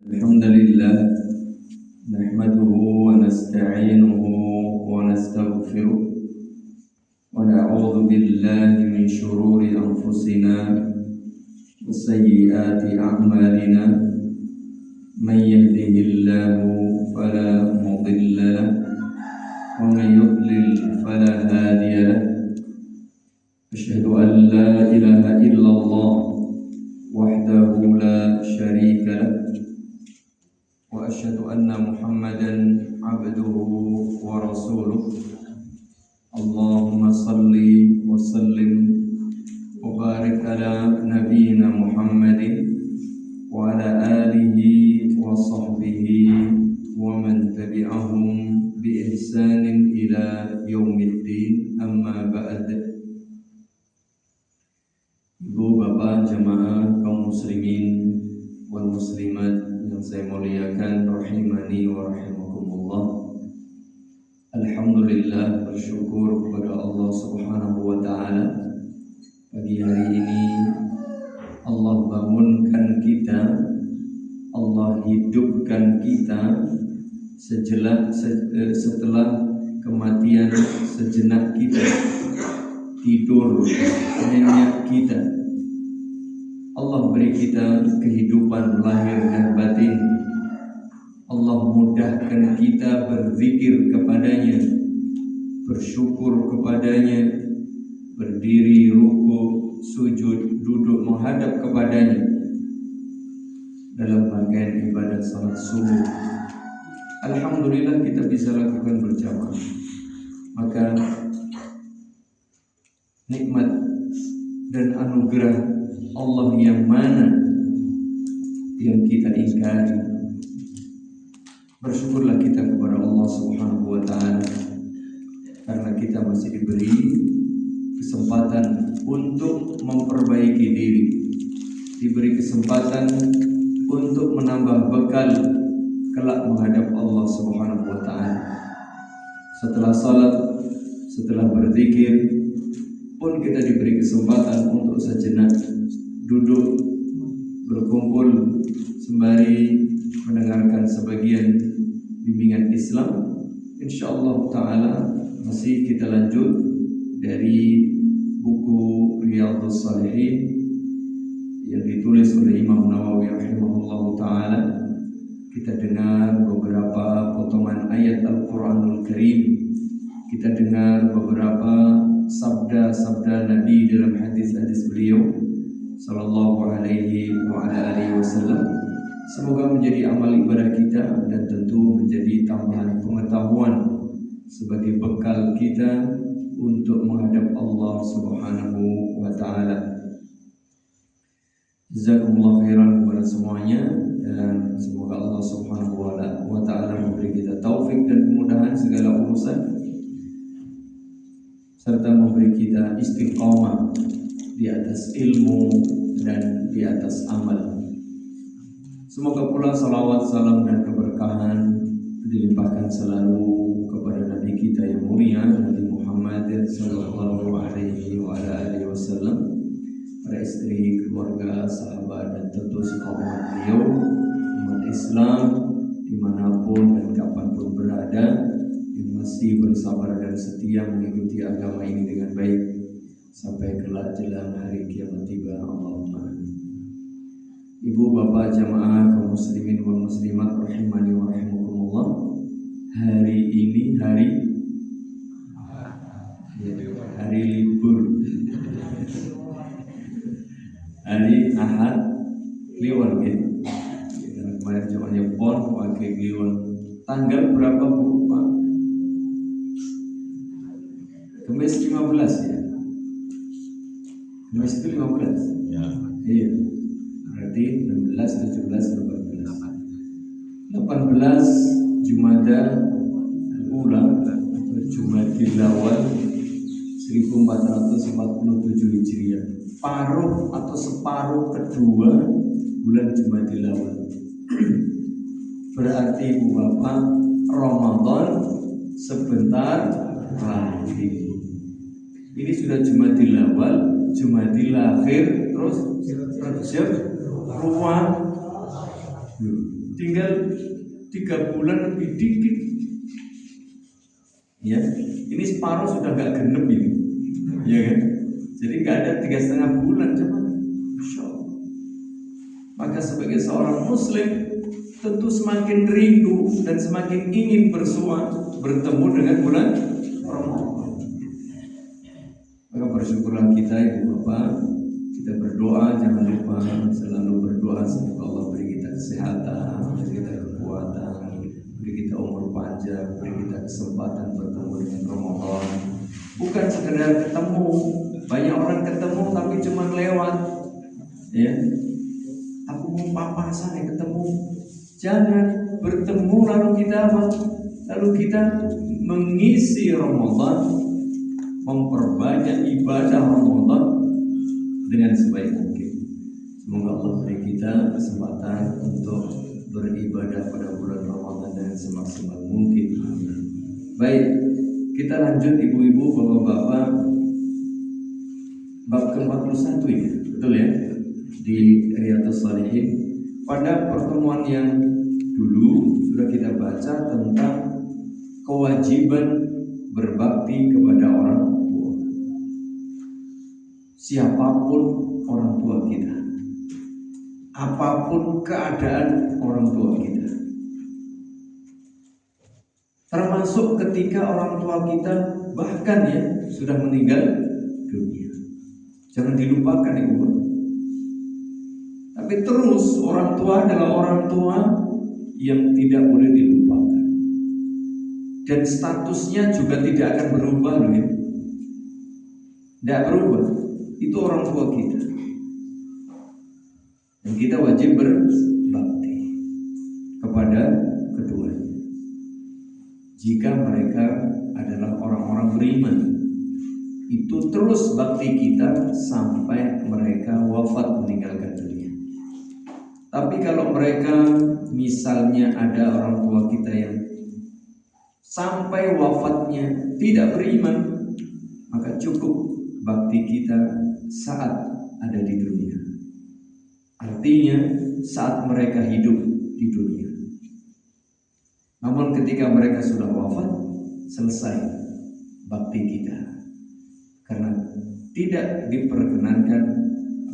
الحمد لله نحمده ونستعينه ونستغفره ونعوذ بالله من شرور أنفسنا وسيئات أعمالنا من يهده الله فلا مضل له ومن يضلل فلا هادي له أشهد أن لا إله إلا الله وحده لا شريك له وأشهد أن محمدا عبده ورسوله اللهم صل وسلم وبارك على نبينا محمد وعلى آله وصحبه ومن تبعهم بإحسان إلى يوم الدين أما بعد. Ibu bapak jamaah kaum muslimin wal muslimat yang saya muliakan rahimani wa rahimakumullah. Alhamdulillah, bersyukur kepada Allah Subhanahu wa taala. Pagi hari ini Allah bangunkan kita, Allah hidupkan kita setelah kematian sejenak kita, tidur nyenyak kita. Allah beri kita kehidupan lahir dan batin. Allah mudahkan kita berzikir kepadanya, bersyukur kepadanya, berdiri, ruku, sujud, duduk menghadap kepadanya dalam rangkaian ibadat salat subuh. Alhamdulillah kita bisa lakukan berjamaah. Maka nikmat dan anugerah Allah yang mana yang kita ingkari. Bersyukurlah kita kepada Allah Subhanahu wa taala karena kita masih diberi kesempatan untuk memperbaiki diri, diberi kesempatan untuk menambah bekal kelak menghadap Allah Subhanahu wa taala. Setelah salat, setelah berzikir pun kita diberi kesempatan untuk sejenak duduk berkumpul sembari mendengarkan sebagian bimbingan Islam. Insyaallah taala masih kita lanjut dari buku Riyadhus Shalihin yang ditulis oleh Imam Nawawi rahimahullah taala. Kita dengar beberapa potongan ayat Al-Qur'anul Karim. Kita dengar beberapa sabda-sabda Nabi dalam hadis-hadis beliau sallallahu alaihi wa ala alihi wasallam. Semoga menjadi amal ibadah kita dan tentu menjadi tambahan pengetahuan sebagai bekal kita untuk menghadap Allah Subhanahu wa taala. Jazakumullah khairan kepada semuanya, dan semoga Allah Subhanahu wa taala memberi kita taufik dan kemudahan segala urusan, serta memberi kita istiqamah di atas ilmu dan di atas amal. Semoga pula salawat, salam dan keberkahan dilimpahkan selalu kepada Nabi kita yang mulia, Nabi Muhammad sallallahu alaihi wa alihi wasallam, para istri, keluarga, sahabat dan tentu semua umat beliau, umat Islam dimanapun dan kapanpun berada, yang masih bersabar dan setia mengikuti agama ini dengan baik sampai kelak jelang hari kiamat tiba. Allahumma amin. Ibu bapak jamaah kaum muslimin wal muslimat rahimani wa rahimakumullah. Hari ini hari libur, hari Ahad Kliwon gitu. Kemarin zamannya pon pakai Kliwon. Tanggal berapa Bu Pak? Kamis 15 ya? Kamis itu 15? Ya. Iya. Berarti 16, 17, 18 Jumada Al-Ula atau Jumadil Awal 1447 Hijriah. Paruh atau separuh kedua bulan Jumadil Awal. Berarti Ibu Bapak, Ramadan sebentar lagi. Ini sudah Jumadil Awal, Jumadil Akhir, terus Rajab, Ruwan. tinggal 3 bulan lebih dikit. Ya, ini separuh sudah gak genep ini, ya kan? Jadi gak ada 3,5 bulan coba. Masya Allah. Maka sebagai seorang Muslim tentu semakin rindu dan semakin ingin bertemu dengan bulan Ramadan. Maka bersyukurlah kita Ibu Bapak, kita berdoa, jangan lupa selalu berdoa semoga Allah beri kita kesehatan, beri kita kekuatan, beri kita umur panjang, beri kita kesempatan bertemu dengan Ramadan. Bukan sekedar ketemu, banyak orang ketemu tapi cuma lewat. Ya, aku mau papasan ya ketemu. Jangan bertemu lalu kita apa? Lalu kita mengisi Ramadan, memperbanyak ibadah Ramadan dengan sebaik mungkin. Semoga Allah beri kita kesempatan untuk beribadah pada bulan Ramadan dengan semaksimal mungkin. Baik, kita lanjut ibu-ibu, bapak-bapak, bab ke-41 ya, betul ya, di Riyadhus Shalihin. Pada pertemuan yang dulu sudah kita baca tentang kewajiban berbakti kepada orang tua, siapapun orang tua kita, apapun keadaan orang tua kita, termasuk ketika orang tua kita bahkan ya sudah meninggal dunia. Jangan dilupakan ibu. Tapi terus orang tua adalah orang tua yang tidak boleh dilupakan, dan statusnya juga tidak akan berubah loh ya. Tidak berubah. Itu orang tua kita, dan kita wajib berbakti kepada keduanya jika mereka adalah orang-orang beriman. Itu terus bakti kita sampai mereka wafat meninggalkan dunia. Tapi kalau mereka misalnya ada orang tua kita yang sampai wafatnya tidak beriman, maka cukup bakti kita saat ada di dunia. Artinya saat mereka hidup di dunia. Namun ketika mereka sudah wafat, selesai bakti kita. Karena tidak diperkenankan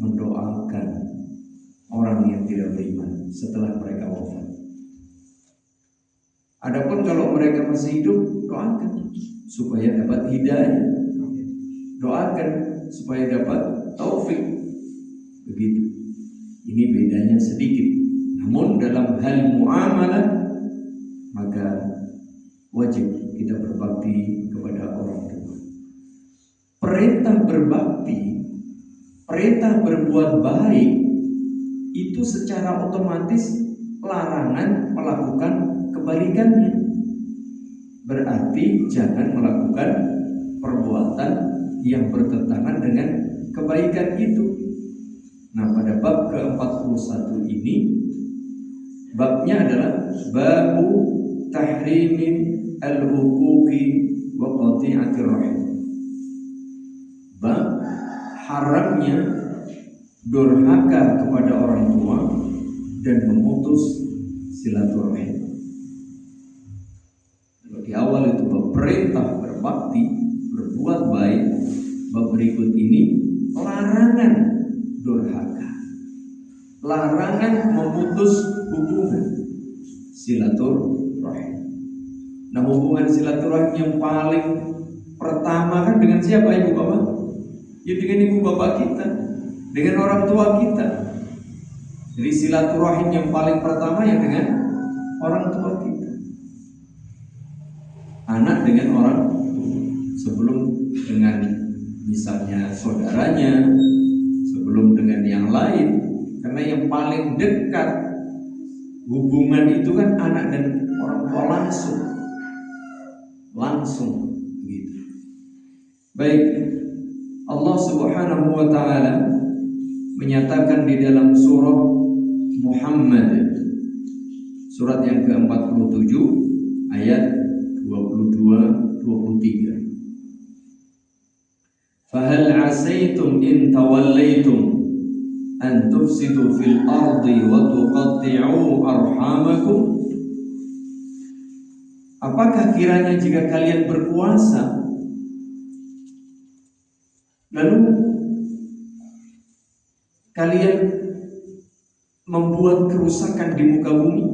mendoakan orang yang tidak beriman setelah mereka wafat. Adapun kalau mereka masih hidup, doakan supaya dapat hidayah, doakan supaya dapat taufik. Begitu. Ini bedanya sedikit. Namun dalam hal muamalah, maka wajib kita berbakti kepada orang tua. Perintah berbakti, perintah berbuat baik, itu secara otomatis larangan melakukan kebalikannya. Berarti jangan melakukan perbuatan yang bertentangan dengan kebaikan itu. Nah, pada bab ke-41 ini, babnya adalah babu tahrimin al-huquqi wa qati'atir rahim. Bab haramnya durhaka kepada orang tua dan memutus silaturahim. Kalau di awal itu bab perintah berbakti, berbuat baik, bab berikut ini larangan durhaka, larangan memutus hubungan silaturahim. Nah, hubungan silaturahim yang paling pertama kan dengan siapa, ibu bapak? Ya dengan ibu bapak kita, dengan orang tua kita. Jadi silaturahim yang paling pertama ya dengan orang tua kita. Anak dengan orang tua, sebelum dengan misalnya saudaranya, sebelum dengan yang lain. Karena yang paling dekat hubungan itu kan anak dan orang tua langsung gitu. Baik, Allah Subhanahu wa taala menyatakan di dalam surah Muhammad, surat yang ke-47 ayat 22-23. Fahal asaitum in tawallaitum an tufsidu fil ardi wa tuqatti'u arhamakum. Apakah kiranya jika kalian berkuasa lalu kalian membuat kerusakan di muka bumi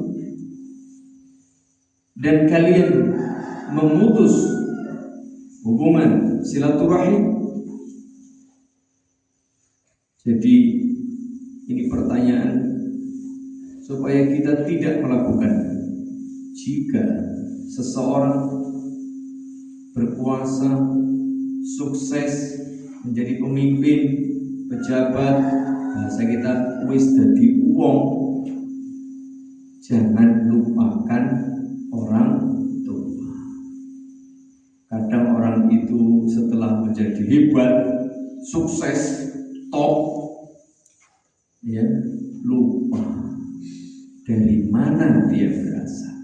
dan kalian memutus hubungan silaturahim? Jadi ini pertanyaan supaya kita tidak melakukan. Jika seseorang berkuasa, sukses, menjadi pemimpin, pejabat, bahasa kita wis dadi wong, jangan lupakan orang tua. Kadang orang itu setelah menjadi hebat, sukses, top, ya, lupa dari mana dia berasal,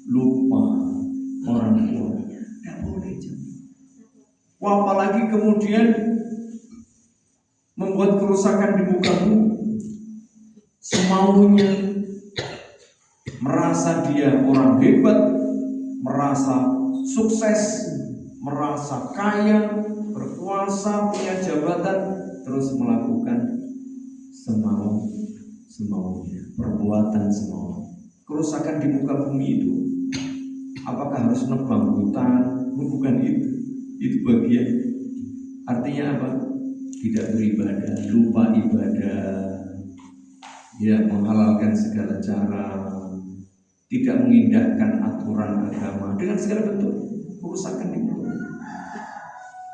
lupa orang tua. Tidak boleh jangan. Apalagi kemudian membuat kerusakan di muka bumi, semaunya, merasa dia orang hebat, merasa sukses, merasa kaya, berkuasa, punya jabatan, terus melakukan semaunya, perbuatan semau. Kerusakan di muka bumi itu, apakah harus nebang hutan? Bukan itu. Itu bagian. Artinya apa? Tidak beribadah, lupa ibadah, ya, menghalalkan segala cara, tidak mengindahkan aturan agama dengan segala bentuk kerusakan di muka bumi,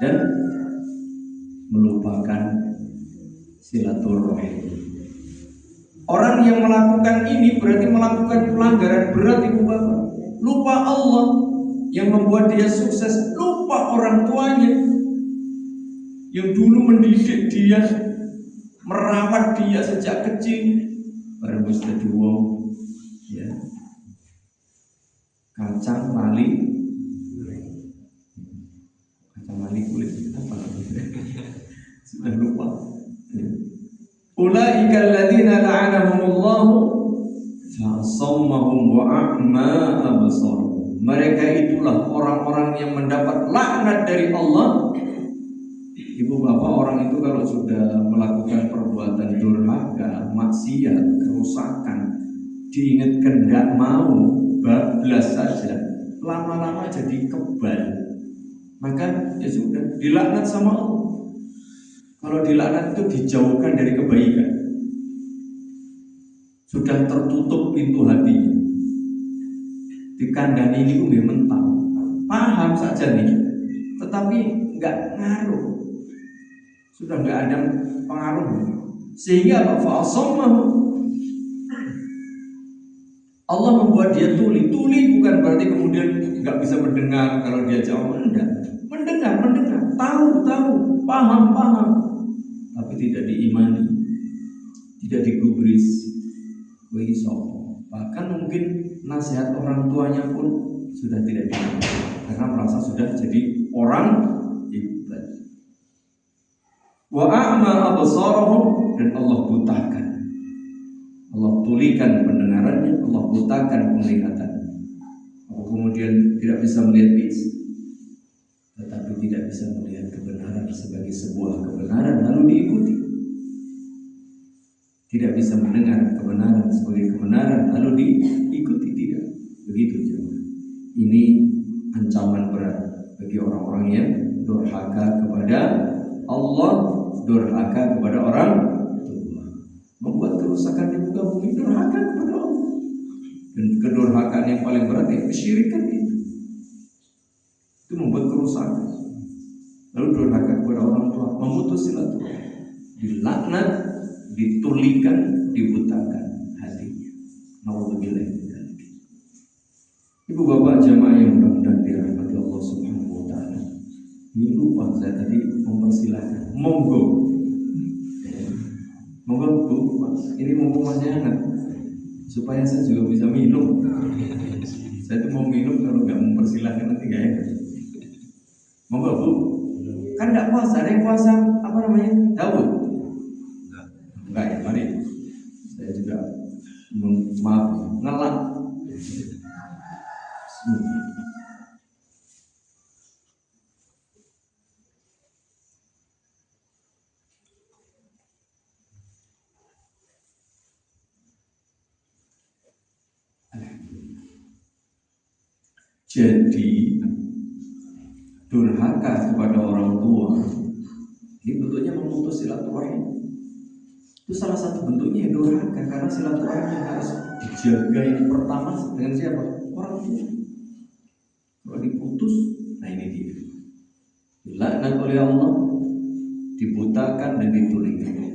dan melupakan silaturahim. Orang yang melakukan ini berarti melakukan pelanggaran berat, ibu bapak. Lupa Allah yang membuat dia sukses, lupa orang tuanya yang dulu mendidik dia, merawat dia sejak kecil. Barang wis dadi wong, ya, kacang mali kulit apa? Sudah lupa. Ulaika alladziina la'anahumullahu fa'asammahum wa a'ma absarahum. Mereka itulah orang-orang yang mendapat laknat dari Allah. Ibu bapak, orang itu kalau sudah melakukan perbuatan durhaka, maksiat, kerusakan, diingatkan tidak mau, bablas saja, lama-lama jadi kebal, maka ya sudah dilaknat sama Allah. Kalau dilaknat itu dijauhkan dari kebaikan, sudah tertutup pintu hatinya, dikandani ini udah mental, paham saja nih, tetapi nggak ngaruh, sudah nggak ada pengaruh, sehingga apa? Fa'asammahu, Allah membuat dia tuli. Tuli bukan berarti kemudian nggak bisa mendengar kalau dia jauh, mendengar, tahu, paham, tapi tidak diimani, tidak digubris. Bahkan mungkin nasihat orang tuanya pun sudah tidak diimani karena merasa sudah jadi orang hebat. Wa a'ma absarahum, dan Allah butakan, Allah tulikan pendengarannya, Allah butakan penglihatannya. Kemudian tidak bisa melihat tetapi tidak bisa melihat kebenaran sebagai sebuah kebenaran lalu diikuti. Tidak bisa mendengar kebenaran sebagai kebenaran lalu diikuti. Tidak begitu jemaah. Ini ancaman berat bagi orang-orang yang durhaka kepada Allah, durhaka kepada orang tua, membuat kerusakan di muka bumi, durhaka kepada Allah. Dan kedurhakaan yang paling berat itu kesyirikan, itu membuat kerusakan. Lalu durhaka kepada orang tua, memutus silaturahim, dilaknat, ditulikan, dibutakan hatinya. Nauzubillah. Ibu bapak jamaah yang mudah-mudahan dirahmati Allah Subhanahu wa taala. Ini lupa saya tadi mempersilahkan. Monggo Bu, ini mumpung masih hangat, supaya saya juga bisa minum. Saya tuh mau minum, kalau nggak mempersilahkan nanti nggak enak. Monggo Bu. Kan nggak puasa, ada yang puasa apa namanya? Daud. Enggak ya. maaf, ngelak. Jadi durhaka kepada orang tua ini bentuknya memutus silaturahim. Itu salah satu bentuknya durhaka, karena silaturahim yang harus dijaga yang pertama dengan siapa? Orang tua. Kalau diputus, nah ini dia, dilaknat oleh Allah, dibutakan dan ditulingkan.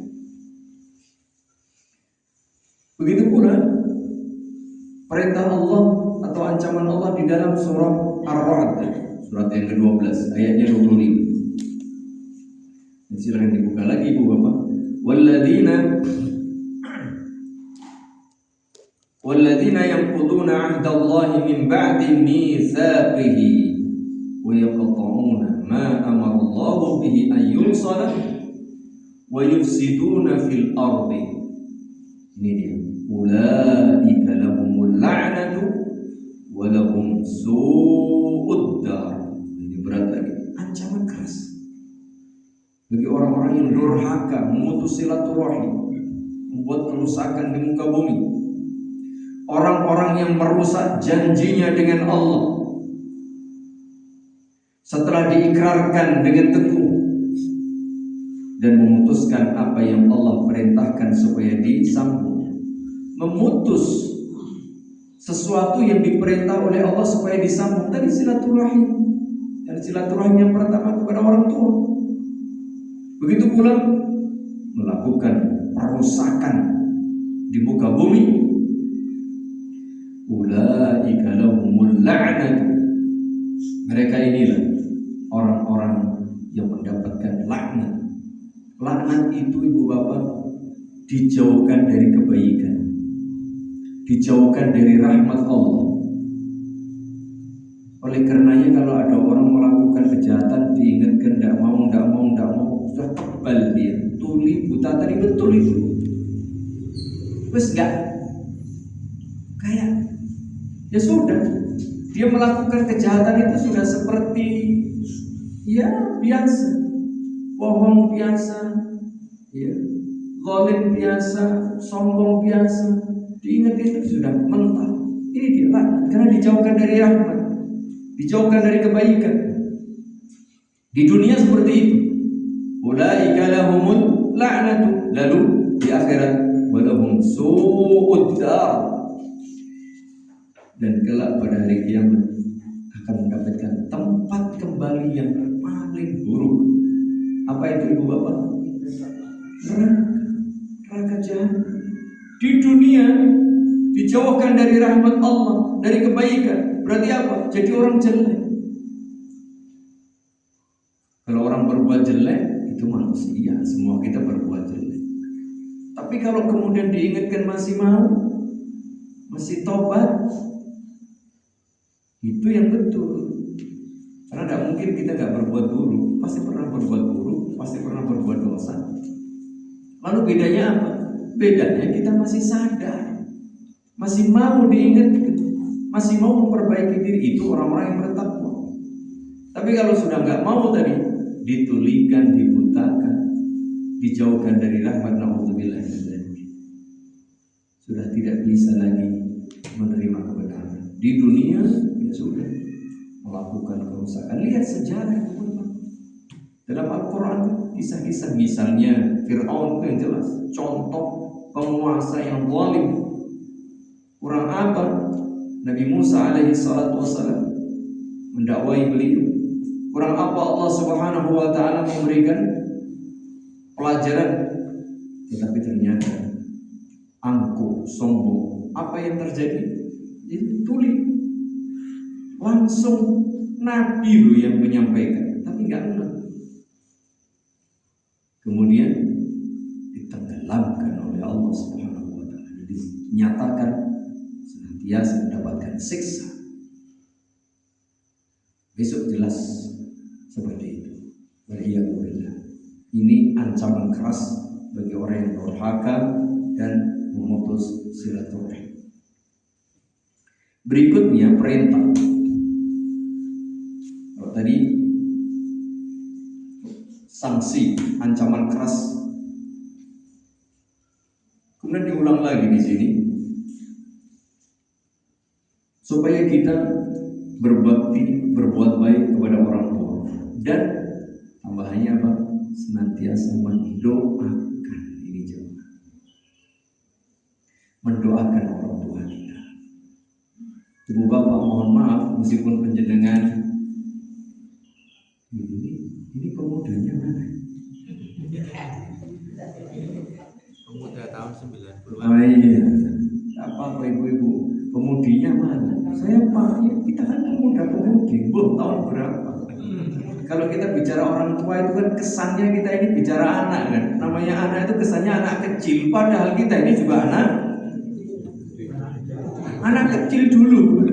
Begitu pula perintah Allah atau ancaman Allah di dalam surah Ar-Ra'd, surat yang ke-12 ayatnya 25. Silakan dibuka lagi Ibu Bapak. Walladzina yanquduna 'ahdallahi min ba'di mitsaqihi wa yaqta'una ma amara Allahu bihi an yusala wa yufsiduna fil ardi. Ini dia. Ulaika lahumul la'natu wa lahum su'ud dar. Ini berat lagi. Ancaman keras bagi orang-orang yang durhaka, memutus silaturahim, membuat kerusakan di muka bumi. Orang-orang yang merusak janjinya dengan Allah setelah diikrarkan dengan teguh dan memutuskan apa yang Allah perintahkan supaya disambung. Memutus sesuatu yang diperintah oleh Allah supaya disambung tadi silaturahim. Dan silaturahim yang pertama kepada orang tua. Begitu pula melakukan perusakan di muka bumi. Ulaika lahumul la'natu. Mereka inilah orang-orang yang mendapatkan laknat. Laknat itu Ibu Bapak dijauhkan dari kebaikan, dijauhkan dari rahmat Allah. Oleh karenanya kalau ada orang melakukan kejahatan diingatkan tidak mau, sudah tebal dia, tuli buta tadi betul itu. Terus enggak kayak ya sudah, dia melakukan kejahatan itu sudah seperti ya biasa, bohong biasa, ya zalim biasa, sombong biasa, diingat itu sudah mental. Ini dia lah, karena dijauhkan dari rahmat, dijauhkan dari kebaikan. Di dunia seperti itu. Ulaika lahumul la'natu, lalu di akhirat walahum su'ud dar. Dan kelak pada hari kiamat akan mendapatkan tempat kembali yang paling buruk. Apa itu Ibu Bapak? Neraka jahanam. Di dunia dijauhkan dari rahmat Allah, dari kebaikan. Berarti apa? Jadi orang jelek. Kalau orang berbuat jelek itu manusia, semua kita berbuat jelek. Tapi kalau kemudian diingatkan masih mau, masih tobat, itu yang betul. Karena tidak mungkin kita nggak berbuat buruk, pasti pernah berbuat buruk, pasti pernah berbuat dosa. Lalu bedanya apa? Bedanya kita masih sadar, masih mau diingatkan, masih mau memperbaiki diri. Itu orang-orang yang bertakwa. Tapi kalau sudah nggak mau tadi, ditulikan, dibutakan, dijauhkan dari rahmat, naudzubillah, sudah tidak bisa lagi menerima kebenaran. Di dunia ya sudah melakukan kerusakan. Lihat sejarah dalam Al-Quran, kisah-kisah misalnya Fir'aun itu yang jelas contoh penguasa yang zalim. Kurang apa Nabi Musa alaihi salatu wassalam mendakwai beliau? Kurang apa Allah Subhanahu wa ta'ala memberikan pelajaran? Tetapi ternyata angkuh, sombong. Apa yang terjadi? Ditulis langsung Nabi loh yang menyampaikan, tapi nggak benar. Kemudian ditenggelamkan oleh Allah Subhanahu wa ta'ala. Dinyatakan senantiasa mendapatkan siksa. Besok jelas seperti itu. Waliyahulillah. Ini ancaman keras bagi orang yang durhaka dan memutus silaturahim. Berikutnya perintah. Kalau tadi sanksi, ancaman keras. Kemudian diulang lagi di sini supaya kita berbakti, berbuat baik kepada orang tua, dan tambahannya apa? Senantiasa mendoakan. Ini jemaah, mendoakan orang tua kita. Ibu bapak mohon maaf, meskipun penjenengan ini pemudanya mana? Pemuda tahun 90-an. Oh iya, apa ibu-ibu, pemudinya mana? Saya pak, ya, kita kan pemuda-pemudi, tahun berapa? Kalau kita bicara orang tua itu kan kesannya kita ini bicara anak kan. Namanya anak itu kesannya anak kecil, padahal kita ini juga anak kecil dulu.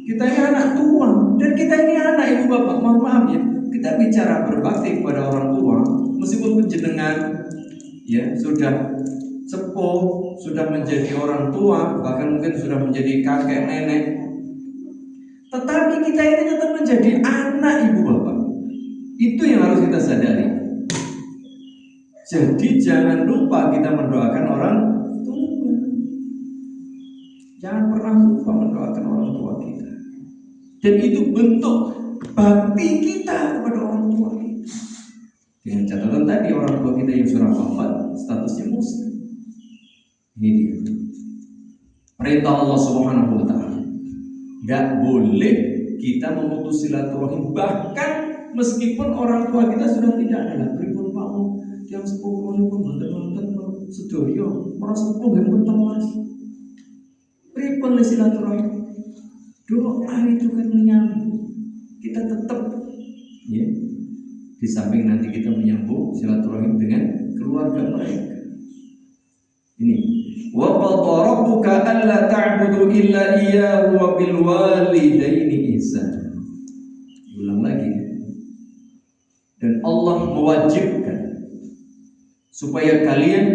Kita ini anak tua, dan kita ini anak ibu bapak. Mohon maaf ya, kita bicara berbakti kepada orang tua, meskipun penjenengan ya sudah sepuh, sudah menjadi orang tua, bahkan mungkin sudah menjadi kakek nenek, tetapi kita ini tetap menjadi anak ibu bapak. Itu yang harus kita sadari. Jadi jangan lupa kita mendoakan orang tua. Jangan pernah lupa mendoakan orang tua kita. Dan itu bentuk bakti kita kepada orang tua kita. Dengan catatan tadi, orang tua kita yang sudah wafat statusnya muslim. Ini dia perintah Allah Subhanahu wa taala. Tidak boleh kita memutus silaturahim, bahkan meskipun orang tua kita sudah tidak ada. Pripun Pak yang sepuh pun wonten sedoyo merasa sepuh yang telas. Pripun silaturahim? Doa itu kan menyambung. Kita tetap ya, di samping nanti kita menyambung silaturahim dengan keluarga mereka. Ini wa qadara rabbuka alla ta'budu illa iyyahu wa bil walidaini ihsana. Ulang lagi. Dan Allah mewajibkan supaya kalian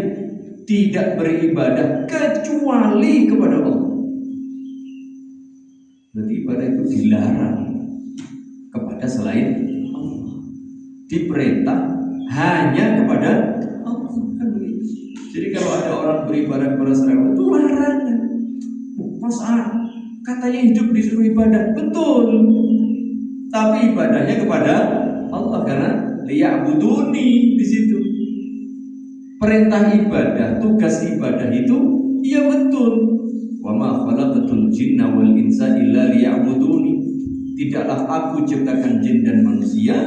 tidak beribadah kecuali kepada Allah. Berarti ibadah itu dilarang kepada selain Allah. Diperintah hanya kepada Allah. Jadi kalau ada orang beribadah kepada selain Allah itu larangan. Masa katanya hidup disuruh ibadah, betul. Tapi ibadahnya kepada Allah karena liya'buduni di situ. Perintah ibadah, tugas ibadah itu iya betul. Wa ma khalaqatul jinna wal insa illa liya'buduni. Tidaklah aku ciptakan jin dan manusia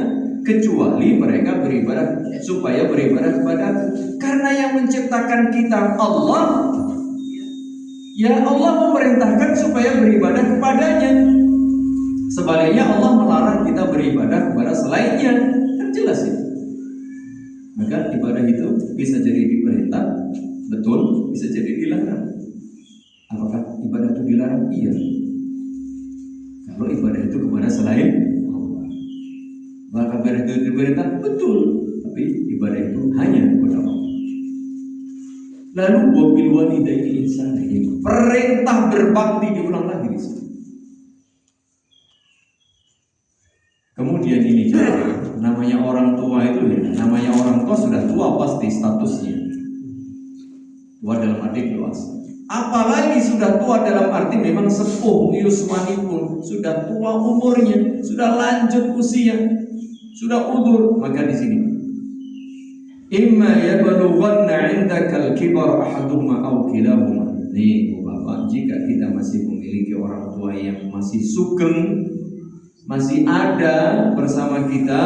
kecuali mereka beribadah, supaya beribadah kepadaku. Karena yang menciptakan kita Allah, ya Allah memerintahkan supaya beribadah kepadanya. Sebaliknya Allah melarang kita beribadah kepada selainnya. Kan jelas ya. Maka ibadah itu bisa jadi diperintah, betul, bisa jadi dilarang. Apakah ibadah itu dilarang? Iya. Kalau ibadah itu kepada selain Allah, maka ibadah itu diperintah, betul. Tapi ibadah itu hanya kepada Allah. Lalu wabil walidaini ihsana, perintah berbakti diulang lagi di sini. Kemudian ini juga namanya orang tua itu ya, namanya orang tua sudah tua pasti statusnya. Tua dalam arti dewasa. Apalagi sudah tua dalam arti memang sepuh yusmanipun, sudah tua umurnya, sudah lanjut usia, sudah udur. Maka di sini imma yablughanna 'indakal kibar ahaduhuma aw kilahuma. Nih Bapak, jika kita masih memiliki orang tua yang masih sugeng, masih ada bersama kita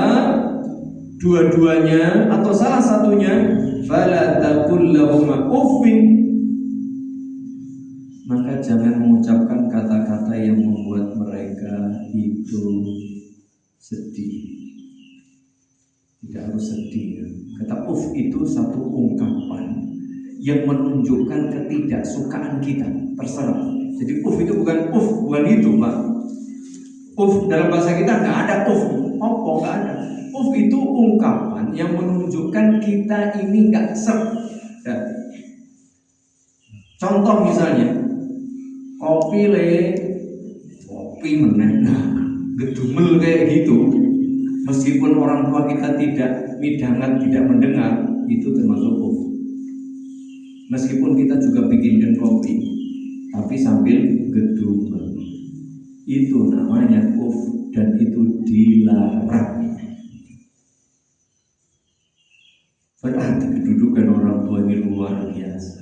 dua-duanya atau salah satunya, fala taqul lahuma uffin, maka jangan mengucapkan kata-kata yang membuat mereka itu sedih. Tidak harus sedih. Kata uff itu satu ungkapan yang menunjukkan ketidaksukaan kita, terserah. Jadi uff itu bukan itu Pak. Uff dalam bahasa kita nggak ada uff, nggak ada. Uff itu ungkapan yang menunjukkan kita ini nggak serp. Contoh misalnya kopi meneh, gedumel kayak gitu. Meskipun orang tua kita tidak midangan, tidak mendengar, itu termasuk kufur. Meskipun kita juga bikinkan kopi, tapi sambil gedumel, itu namanya kufur dan itu dilarang. Berarti kedudukan orang tua ini luar biasa.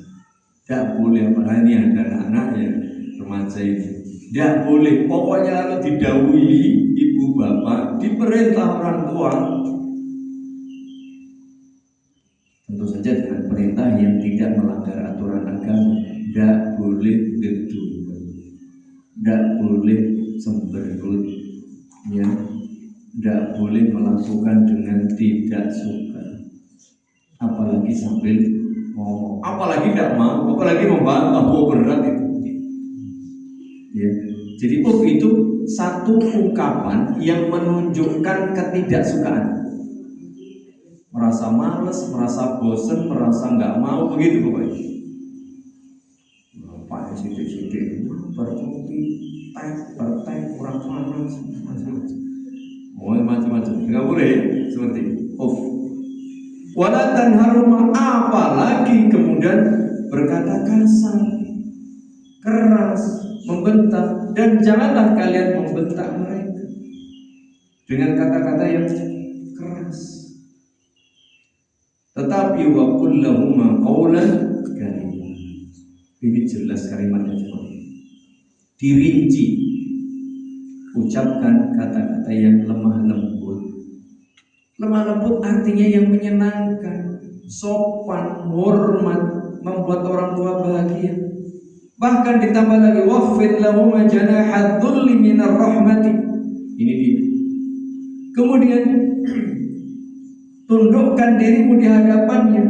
Tidak boleh, apalagi ada anak-anak yang remaja ini. Tidak boleh, pokoknya kalau didahului ibu bapak, diperintah orang tua, tentu saja dengan perintah yang tidak melanggar aturan agama. Tidak boleh gedung, tidak boleh semberut, ya, tidak boleh melakukan dengan tidak suka, apalagi sambil ngomong, apalagi tidak mau, apalagi membantah, berat itu. Ya. Jadi itu satu ungkapan yang menunjukkan ketidaksukaan. Merasa malas, merasa bosan, merasa nggak mau, begitu pokoknya. Apa sidik-sidik, berkopi, teh, kurang panas, macam-macam. Nggak boleh seperti itu. Wala tanharuma, apalagi kemudian berkata kasar, keras, membentak, dan janganlah kalian membentak mereka dengan kata-kata yang keras. Tetapi wa qul lahum qawlan karima. Ini jelas kalimatnya cuma dirinci, ucapkan kata-kata yang lemah lembut. Lemah lembut artinya yang menyenangkan, sopan, hormat, membuat orang tua bahagia. Bahkan ditambah lagi waqfid lahum janaha dhulli minar rahmati. Ini dia. Kemudian tundukkan dirimu di hadapannya.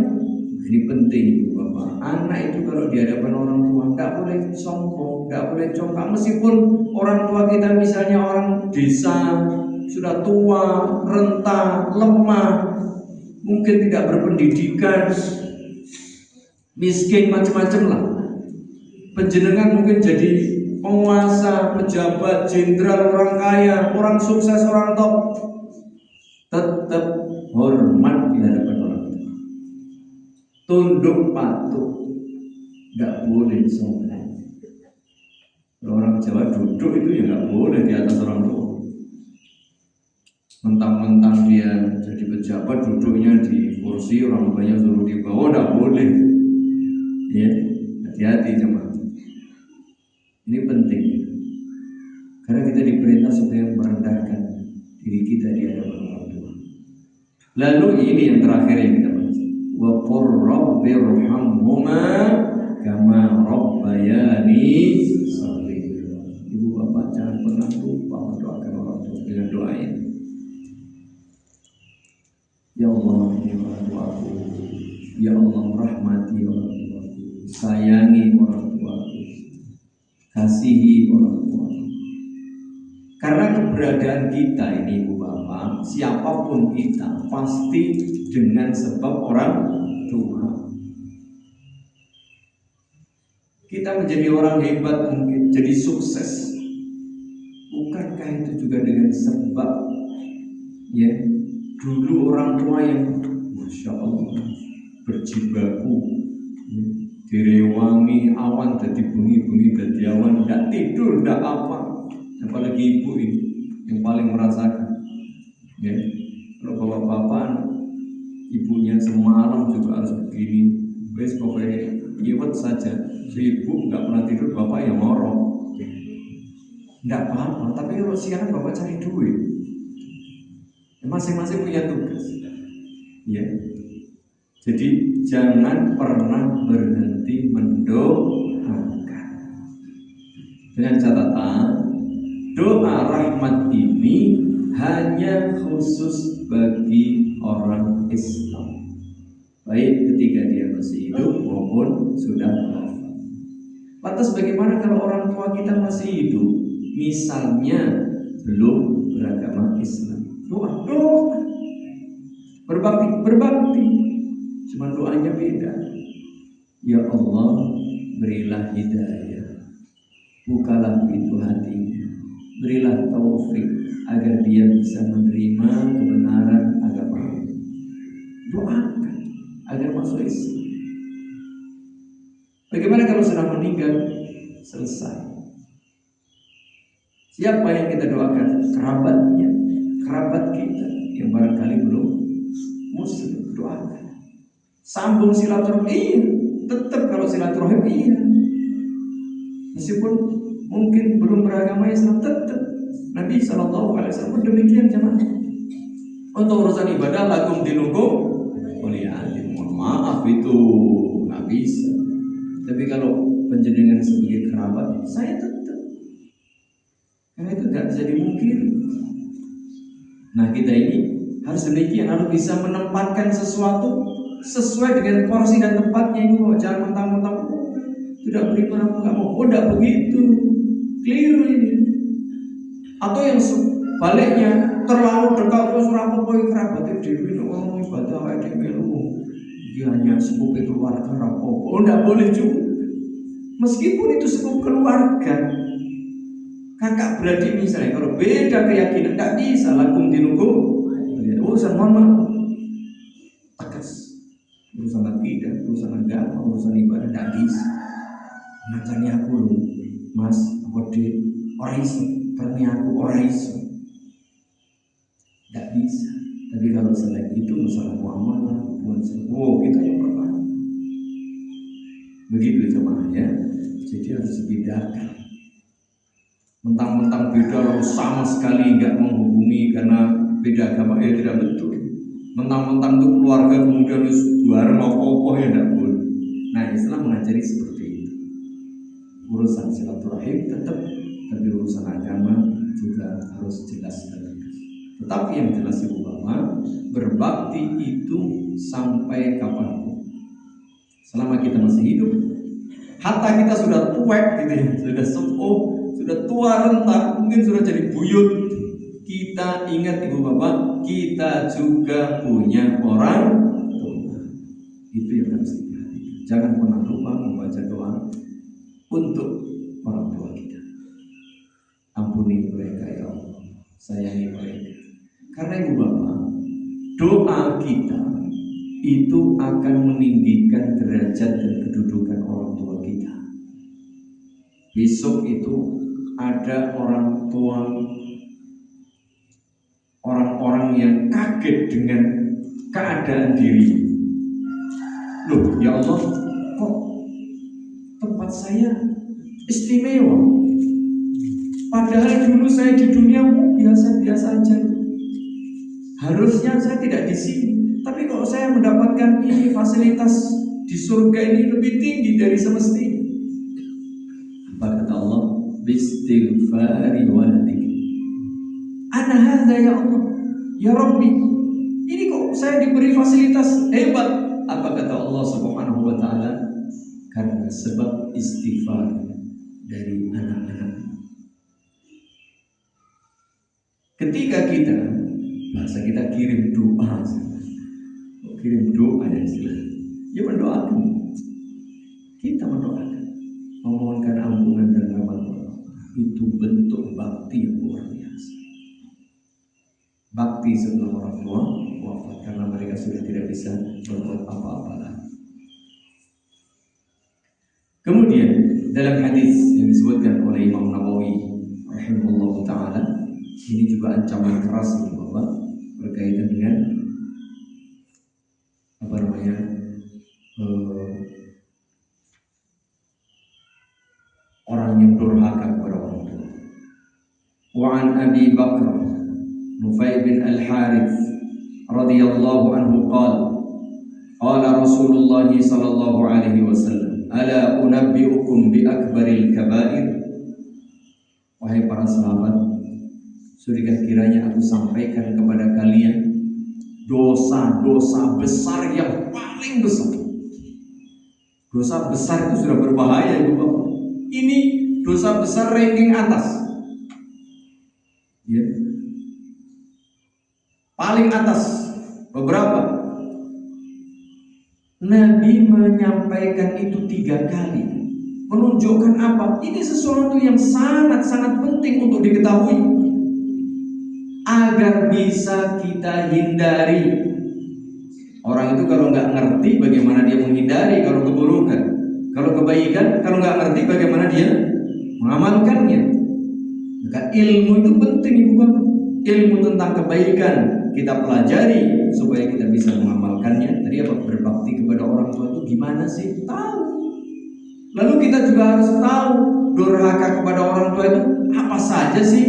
Ini penting, Bapak. Anak itu kalau di hadapan orang tua tidak boleh sombong, tidak boleh congkak. Meskipun orang tua kita misalnya orang desa, sudah tua, renta, lemah, mungkin tidak berpendidikan, miskin, macam-macam lah. Penjenengan mungkin jadi penguasa, pejabat, jenderal, orang kaya, orang sukses, orang top, tetap hormat di hadapan orang tua, tunduk patuh, nggak boleh sombong. Orang Jawa duduk itu ya nggak boleh di atas orang tua. Mentang-mentang dia jadi pejabat, duduknya di kursi, orang tuanya suruh di bawah, nggak boleh. Ya, hati-hati jemaah. Ini penting, karena kita diperintah supaya merendahkan diri kita di hadapan orang tua. Lalu ini yang terakhir yang kita baca, wa qur rabbirhamhuma kama rabbayani shaghira. Ibu bapak jangan pernah lupa mendoakan orang tua dengan doa ini. Ya Allah, ini orang tuaku. Ya Allah, rahmati orang tuaku, sayangi orang tuaku, kasihi orang tua. Karena keberadaan kita ini ibu bapak, siapapun kita pasti dengan sebab orang tua. Kita menjadi orang hebat, mungkin jadi sukses, bukankah itu juga dengan sebab ya dulu orang tua yang masya Allah berjibaku, direwangi awan jadi bunyi-bunyi jadi awan, tidak tidur, tidak apa. Apalagi ibu ini yang paling merasakan. Ya, kalau bapak-bapak ibunya semalam juga harus begini, wes pokoknya iwet saja. Si ibu nggak pernah tidur, bapak yang ngorok. Nggak apa-apa, tapi kalau siang bapak cari duit. Masing-masing punya tugas. Ya. Jadi jangan pernah berhenti mendoakan. Dengan catatan, doa rahmat ini hanya khusus bagi orang Islam, baik ketika dia masih hidup maupun sudah wafat. Lantas bagaimana kalau orang tua kita masih hidup, misalnya belum beragama Islam? Doa, berbakti, cuma doanya beda. Ya Allah, berilah hidayah, bukalah pintu hatinya, berilah taufik agar dia bisa menerima kebenaran agama. Doakan agar masuk Islam. Bagaimana kalau sudah meninggal? Selesai. Siapa yang kita doakan? Kerabatnya, kerabat kita yang barangkali belum muslim, doakan. Sambung silaturahim, iya. Tetap kalau silaturahim, iya. Meskipun mungkin belum beragama Islam, tetap Nabi SAW demikian jemaah. Untuk urusan ibadah lakum dinukum waliyatin, mohon maaf itu nggak bisa. Tapi kalau penjenengan sebagai kerabat, saya tetap. Karena itu tidak bisa dimungkiri. Nah kita ini harus demikian, harus bisa menempatkan sesuatu sesuai dengan porsi dan tempatnya. Ini jangan mentang-mentang tidak beriman aku nggak mau. Oh tidak begitu, keliru ini. Atau yang sebaliknya terlalu dekat terus rapopo kerabat itu dewi orang ibadah ada melu dia hanya sepupu keluarga rapopo. Oh tidak boleh juga. Meskipun itu sepupu keluarga, kakak beradik misalnya, kalau beda keyakinan tidak bisa lakum dinukum. Urusan mohon tegas, urusan akidah, urusan agama, urusan ibadah tidak bisa. Makanya aku loh, mas, aku di orang iso, ternyata aku orang iso, tidak bisa. Tapi kalau selain itu masalah muamalah, kita yang pertama. Begitu jemaahnya, jadi harus dibedakan. Mentang-mentang beda lalu sama sekali nggak menghubungi karena beda agama, ya tidak betul. Mentang-mentang itu keluarga kemudian bareng apa-apa, ya tidak boleh. Nah Islam mengajari seperti itu. Urusan silaturahim tetap, tapi urusan agama juga harus jelas dan tegas. Tetapi yang jelas Ibu Bapak, berbakti itu sampai kapanpun, selama kita masih hidup. Hatta kita sudah tua gitu ya, sudah sepuh, sudah tua renta, mungkin sudah jadi buyut, kita ingat Ibu Bapak, kita juga punya orang tua. Itu yang harus diperhatikan. Jangan pernah lupa membaca doa untuk orang tua kita. Ampuni mereka ya Allah, sayangi mereka. Karena Ibu Bapak, doa kita itu akan meninggikan derajat dan kedudukan orang tua kita. Besok itu ada orang tua, orang-orang yang kaget dengan keadaan diri. Loh, ya Allah, kok tempat saya istimewa? Padahal dulu saya di dunia biasa-biasa aja. Harusnya saya tidak di sini. Tapi kalau saya mendapatkan ini fasilitas di surga ini lebih tinggi dari semestinya. Apa kata Allah? Bistighfari waladik. Ana hadza ya Allah, ya Rabbi. Ini kok saya diberi fasilitas hebat. Apa kata Allah Subhanahu wa taala? Karena sebab istighfar dari anak-anak. Ketika kita, bahasa kita kirim doa, kirim doa ya istilahnya, ya mendoakan. Kita mendoakan, memohonkan ampunan dan rahmat Allah. Itu bentuk bakti yang luar biasa. Bakti setelah orang tua wafat karena mereka sudah tidak bisa berbuat apa-apa lagi. Kemudian dalam hadis yang disebutkan oleh Imam Nawawi rahimahullah taala, ini juga ancaman keras Bapak berkaitan dengan orang yang durhaka kepada orang tua. Wa an Abi Bakr Nufay bin Al-Harith radhiyallahu anhu qala Rasulullah sallallahu alaihi wasallam, ala unabbiukum bi akbaril kabair. Wahai para sahabat, sudahkah kiranya aku sampaikan kepada kalian dosa-dosa besar yang paling besar. Dosa besar itu sudah berbahaya Ibu Bapak. Ini dosa besar ranking atas, ya. Paling atas. Beberapa Nabi menyampaikan itu 3 kali. Menunjukkan apa? Ini sesuatu yang sangat-sangat penting untuk diketahui agar bisa kita hindari. Orang itu kalau nggak ngerti bagaimana dia menghindari kalau keburukan, kalau kebaikan, kalau nggak ngerti bagaimana dia mengamalkannya. Maka ilmu itu penting, Ibu Bapak. Ilmu tentang kebaikan kita pelajari supaya kita bisa mengamalkannya. Tadi apa? Berbakti kepada orang tua itu gimana sih? Tahu. Lalu kita juga harus tahu durhaka kepada orang tua itu apa saja sih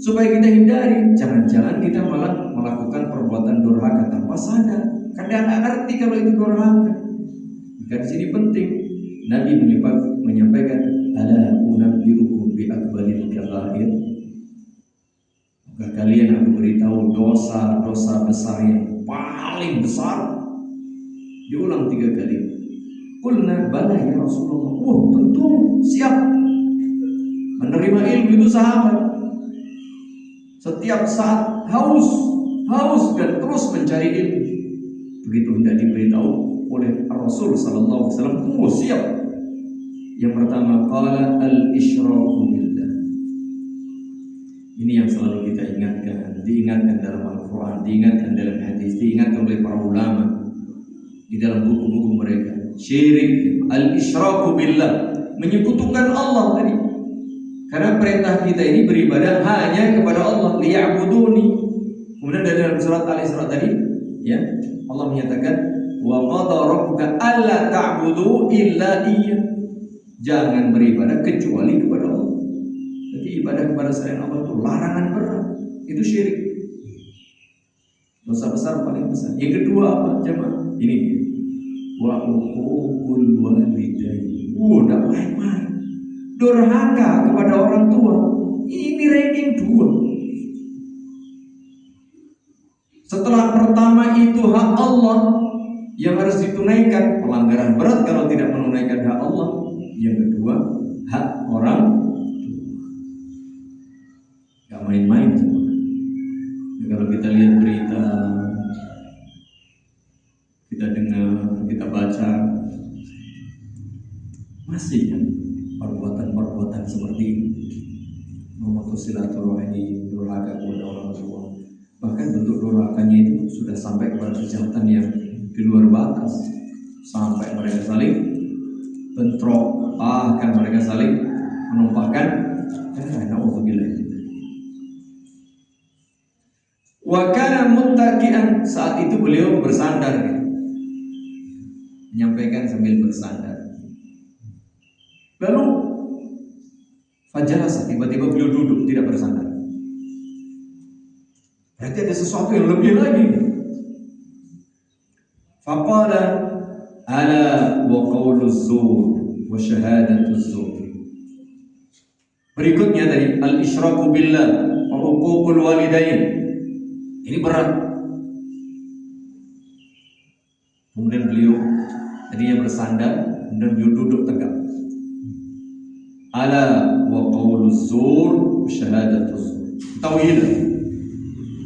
supaya kita hindari. Jangan-jangan kita malah melakukan perbuatan durhaka tanpa sadar. Karena nggak ngerti kalau itu durhaka. Maka di sini penting Nabi menyampaikan, ala unabbiukum bi akbaril kabair. Maka kalian aku beritahu dosa-dosa besar yang paling besar. Diulang 3 kali. Qulna bala ya Rasulullah. Oh tentu siap menerima ilmu itu sahabat. Setiap saat haus dan terus mencari ilmu. Begitu hendak diberitahu oleh Rasul sallallahu alaihi wasallam, oh siap. Yang pertama qala al-isyraku billah. Ini yang selalu kita ingatkan, diingatkan dalam Al-Qur'an, diingatkan dalam hadis, diingatkan oleh para ulama di dalam buku-buku mereka. Syirik, al-isyraku billah, menyekutukan Allah tadi. Karena perintah kita ini beribadah hanya kepada Allah, liya'buduni. Kemudian dari dalam surat Al-Isra tadi, ya, Allah menyatakan wa qada rabbuka alla ta'budu illa iyyah. Jangan beribadah kecuali kepada Allah. Jadi ibadah kepada selain Allah itu larangan berat. Itu syirik. Dosa besar paling besar. Yang kedua apa, jemaah? Ini wa uququl walidain. Enggak main-main. Durhaka kepada orang tua. Ini ranking 2. Setelah pertama itu hak Allah yang harus ditunaikan, pelanggaran berat kalau tidak menunaikan hak Allah. Yang kedua, hak orang tua. Gak main-main. Kalau kita lihat berita, kita dengar, kita baca, masih kan perbuatan-perbuatan seperti ini, memutus silaturahmi, durhaka kepada orang tua. Bahkan bentuk durhakanya itu sudah sampai kepada kejahatan yang di luar batas, sampai mereka saling bentrok, bahkan mereka saling menumpahkan na'udzubillah. Wa kana muttaqian, saat itu beliau bersandar, menyampaikan sambil bersandar. Lalu fajalasa, tiba-tiba beliau duduk, tidak bersandar. Berarti ada sesuatu yang lebih lagi. Faqala ala wa qawluz zur wa syahadatuz zur. Berikutnya tadi al-isyraku billah wa uququl walidain. Ini berat. Kemudian beliau tadinya bersandar, kemudian beliau duduk tegak. Ala wa qawluz zur wa syahadatuz zur. Tauhid,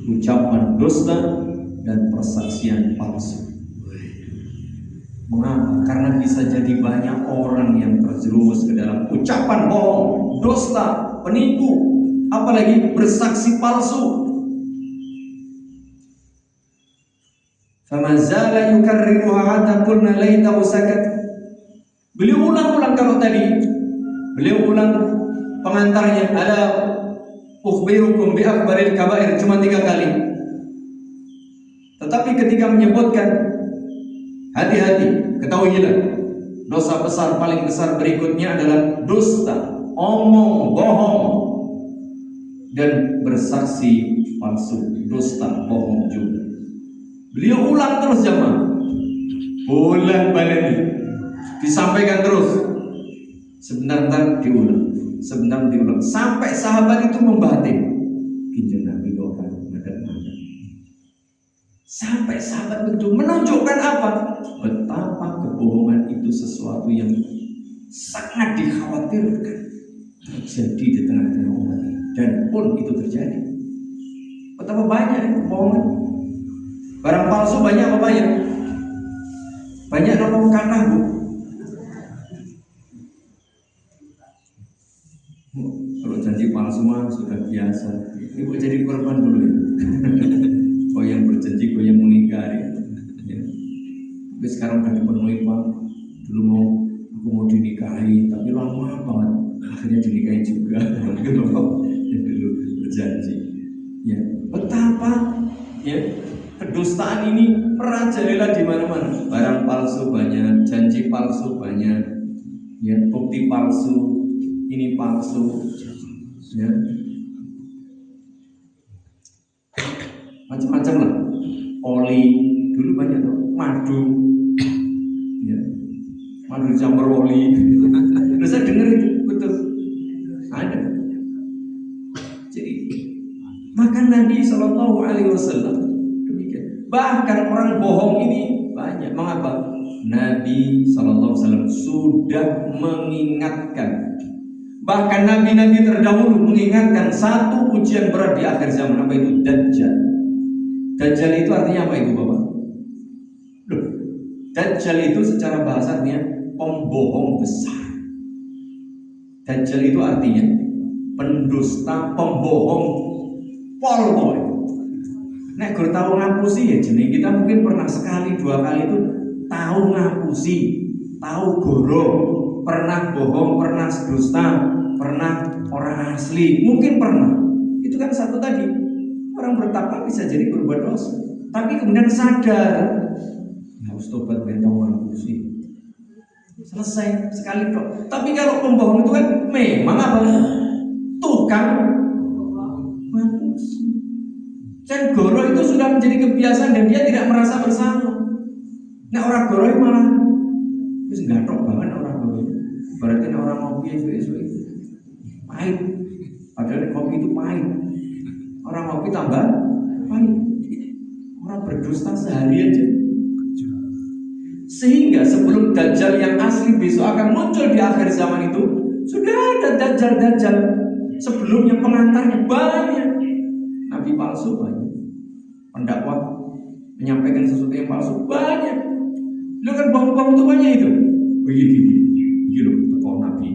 ucapan dusta dan persaksian palsu. Mengapa? Karena bisa jadi banyak orang yang terjerumus ke dalam ucapan bohong, dusta, penipu, apalagi bersaksi palsu. Famazala yukarriruha hatta qulna laitahu sakat. Beliau ulang-ulang kalau tadi. Beliau ulang pengantarnya, ala ukhbirukum bi akbaril kabair, cuma 3 kali. Tetapi ketika menyebutkan hati-hati, ketahuilah dosa besar paling besar berikutnya adalah dusta, omong bohong dan bersaksi palsu. Dusta, bohong juga. Beliau ulang terus jemaah, bolak-balik disampaikan terus, sebentar diulang, sebentar diulang, sampai sahabat itu membatin, kinjil Nabi doa, madad-madad. Sampai sahabat itu menunjukkan apa? Betapa kebohongan itu sesuatu yang sangat dikhawatirkan terjadi di tengah-tengah umat ini, dan pun itu terjadi. Betapa banyak kebohongan. Barang palsu banyak apa banyak? Banyak ngomong kata, Bu. janji palsu mah sudah biasa. Ibu jadi korban dulu ya. Kau yang berjanji, kau yang mengingkari. Ya. Tapi sekarang udah dipenuhi Pak. Dulu aku mau dinikahi, tapi lama banget. Akhirnya dinikahi juga. Gitu Pak. Yang dulu berjanji. Ya, betapa ya kedustaan ini merajalela di mana-mana. Barang palsu banyak, janji palsu banyak, ya bukti palsu, ini palsu, ya macam-macam lah. Oli dulu banyak tuh, madu, ya madu dicampur oli. Udah saya dengar itu betul ada. Jadi maka Nabi Shallallahu Alaihi Wasallam demikian. Bahkan orang bohong ini banyak. Mengapa? Nabi Shallallahu Alaihi Wasallam sudah mengingatkan. Bahkan nabi-nabi terdahulu mengingatkan satu ujian berat di akhir zaman. Apa itu? Dajjal. Dajjal itu artinya apa Ibu Bapak? Dajjal itu secara bahasa artinya pembohong besar. Dajjal itu artinya pendusta, pembohong, pol. Nek gur tahu ngapusi ya jeneng kita mungkin pernah sekali dua kali itu tahu ngapusi, tahu goro, pernah bohong, pernah dusta, pernah orang asli, mungkin pernah. Itu kan satu tadi. Orang bertakwa bisa jadi berbuat dosa, tapi kemudian sadar harus tobat bentong ngapusi. Selesai sekali dok. Tapi kalau pembohong itu kan memang apa? Tukang ngapusi. Dan goro itu sudah menjadi kebiasaan dan dia tidak merasa bersalah. Nah orang goro itu malah terus gatok banget orang goro. Berarti orang ngopi esok-esok itu pahit. Padahal kopi itu pahit. Orang ngopi tambah pahit. Orang berdusta sehari aja. Sehingga sebelum Dajjal yang asli besok akan muncul di akhir zaman itu, sudah ada Dajjal sebelumnya, pengantarnya banyak. Nabi palsu banyak, pendakwah menyampaikan sesuatu yang palsu banyak. Lu kan bohong-bohong itu banyak itu. Begini loh, tekon Nabi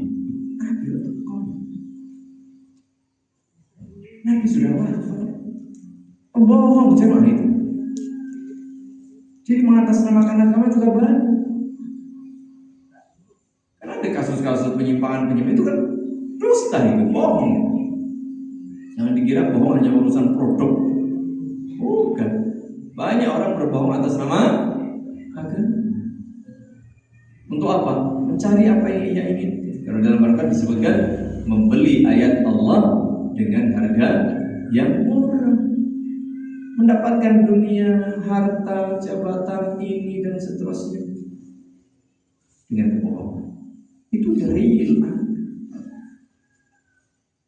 loh tekon. Nabi sudah wafat. Pembohong jemaah itu. Jadi mengatasnamakan agama juga banyak. Karena ada kasus-kasus penyimpangan itu kan dusta itu, bohong. Jangan dikira bohong hanya urusan produk. Bukan. Banyak orang berbohong atas nama agama. Untuk apa? Mencari apa yang ia ingin. Karena dalam Al-Quran disebutkan membeli ayat Allah dengan harga yang murah. Mendapatkan dunia, harta, jabatan ini dan seterusnya dengan kebohongan. Itu dari ilmu.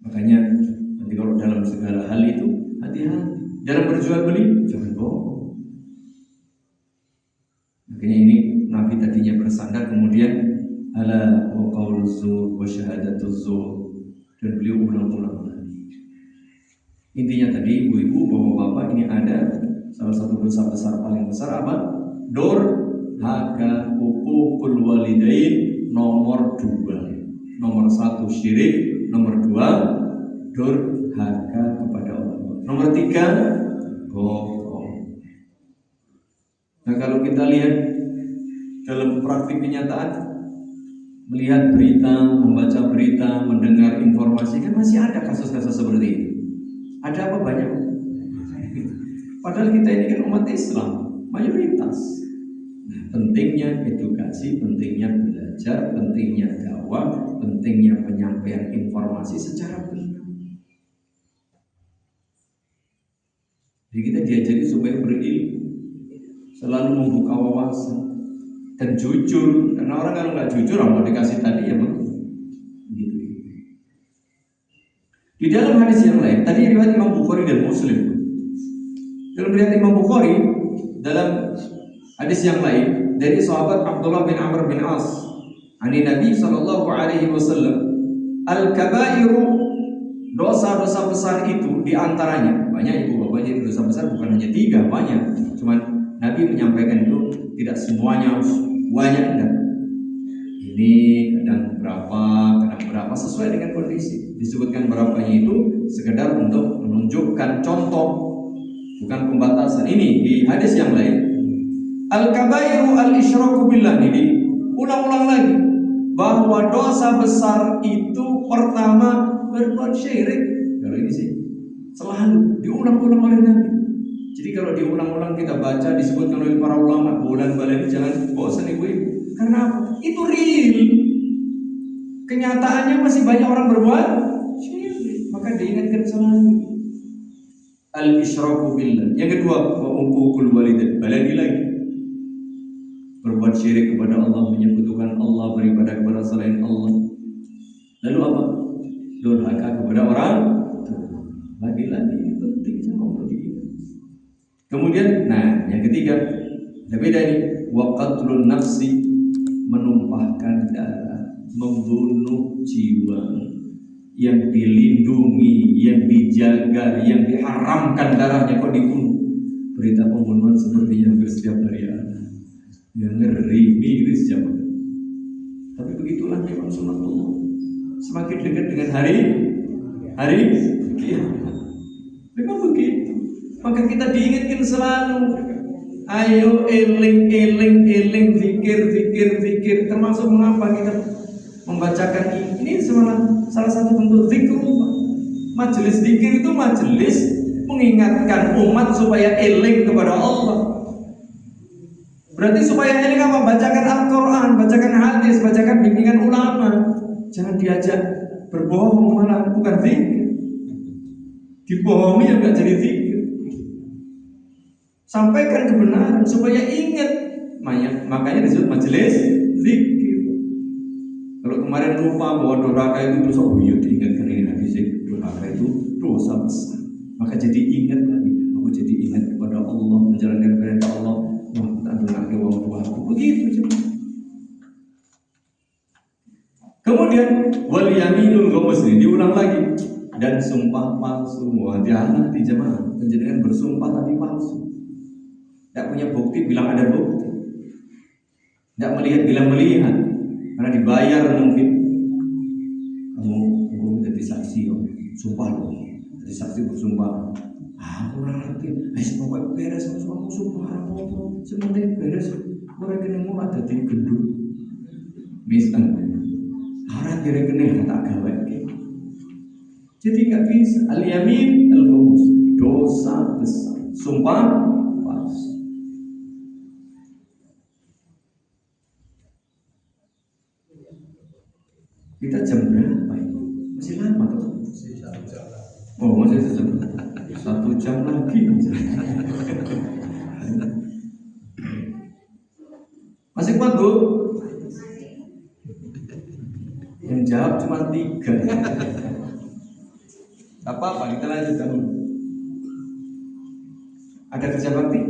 Makanya nanti kalau dalam segala hal itu hati-hati. Dalam berjual beli jangan bohong. Makanya ini Nabi tadinya bersandar, kemudian ala wa qaulu zur wa syahadatu zur, dan beliau ulang-ulang. Intinya tadi ibu-ibu, bapak-bapak, ini ada salah satu dosa besar paling besar apa? Durhaka uququl walidain nomor 2. Nomor 1 syirik, nomor 2 durhaka kepada orang tua. Nomor 3 bohong. Nah kalau kita lihat dalam praktik kenyataan, melihat berita, membaca berita, mendengar informasi, kan masih ada kasus-kasus seperti ini. Ada apa banyak? Padahal kita ini kan umat Islam mayoritas. Pentingnya edukasi, pentingnya belajar, pentingnya dakwah, pentingnya penyampaian informasi secara benar. Jadi kita diajari supaya berilmu, selalu membuka wawasan dan jujur. Karena orang kalau nggak jujur, mau dikasih tadi ya bang. Di dalam hadis yang lain, tadi riwayat Imam Bukhari dan Muslim. Dalam riwayat Imam Bukhari, dalam hadis yang lain dari sahabat Abdullah bin Amr bin As, ani Nabi sallallahu alaihi wasallam, al-kabairu, dosa-dosa besar itu diantaranya banyak ibu bapak, jadi dosa besar bukan hanya 3, banyak. Cuman Nabi menyampaikan itu tidak semuanya banyak dan Ini kadang berapa sesuai dengan kondisi. Disebutkan berapanya itu sekedar untuk menunjukkan contoh, bukan pembatasan. Ini di hadis yang lain, al-kabairu al-isyraku billah, ini ulang-ulang lagi bahwa dosa besar itu pertama berbuat syirik. Kalau ini sih selalu diulang-ulang oleh Nabi. Jadi kalau diulang-ulang kita baca disebutkan oleh para ulama, bulan balik jangan bosan ibu-ibu. Karena apa? Itu real. Kenyataannya masih banyak orang berbuat syirik, maka diingatkan selalu al-isyraku billah. Yang kedua, wa uququl walidain. Balik lagi berbuat syirik kepada Allah, menyekutukan Allah, beribadah kepada selain Allah. Lalu apa? Durhaka kepada orang tua. Lagi-lagi ini penting sama untuk diingat. Kemudian, yang ketiga, ada beda nih. Wa qatlun nafsi, menumpahkan darah, membunuh jiwa yang dilindungi, yang dijaga, yang diharamkan darahnya kok dibunuh. Berita pembunuhan sepertinya hampir setiap hari ada. Yang ngeri, miris zaman. Tapi begitulah memang sunatullah. Semakin dekat dengan hari kiamat, memang begitu. Maka kita diingatkan selalu. Ayo eling, zikir. Termasuk mengapa kita membacakan ini salah satu bentuk zikrullah. Majelis zikir itu majelis mengingatkan umat supaya eling kepada Allah. Berarti supaya eling apa? Bacakan Al-Quran, bacakan hadis, bacakan bimbingan ulama. Jangan diajak berbohong, malah bukan zikir. Dibohongi yang gak jadi zikir. Sampaikan kebenaran supaya ingat. Makanya disebut majelis zikir. Kalau kemarin lupa bahwa durhaka itu dosa, diingatkan ini hadis, durhaka itu dosa besar. Maka jadi ingat lagi. Aku jadi ingat kepada Allah, menjalankan perintah Allah. Wah, tak durhaka wong tuaku. Begitu saja. Kemudian wal yaminul ghamus, diulang lagi, dan sumpah palsu. Hati-hati jemaah, penjenengan bersumpah tapi palsu. Tidak punya bukti bilang ada bukti, tidak melihat bilang melihat, karena dibayar mungkin. Kamu jadi saksi, sumpah loh, jadi saksi bersumpah. Aku ngerti, pokoknya beres, kamu sumpah apa? Sementing beres, mereka nemu ada di gendut. Misalnya, harap kira-kira tak gawe. Jadi nggak bisa. Al-yamin al-ghamus, dosa besar, sumpah palsu. Kita jam berapa ini? Masih lama tuh? Oh, masih 1 jam lagi. Masih kuat, Bu? Yang jawab cuma 3. Tak apa-apa, kita lanjut dahulu. Ada kerja bakti?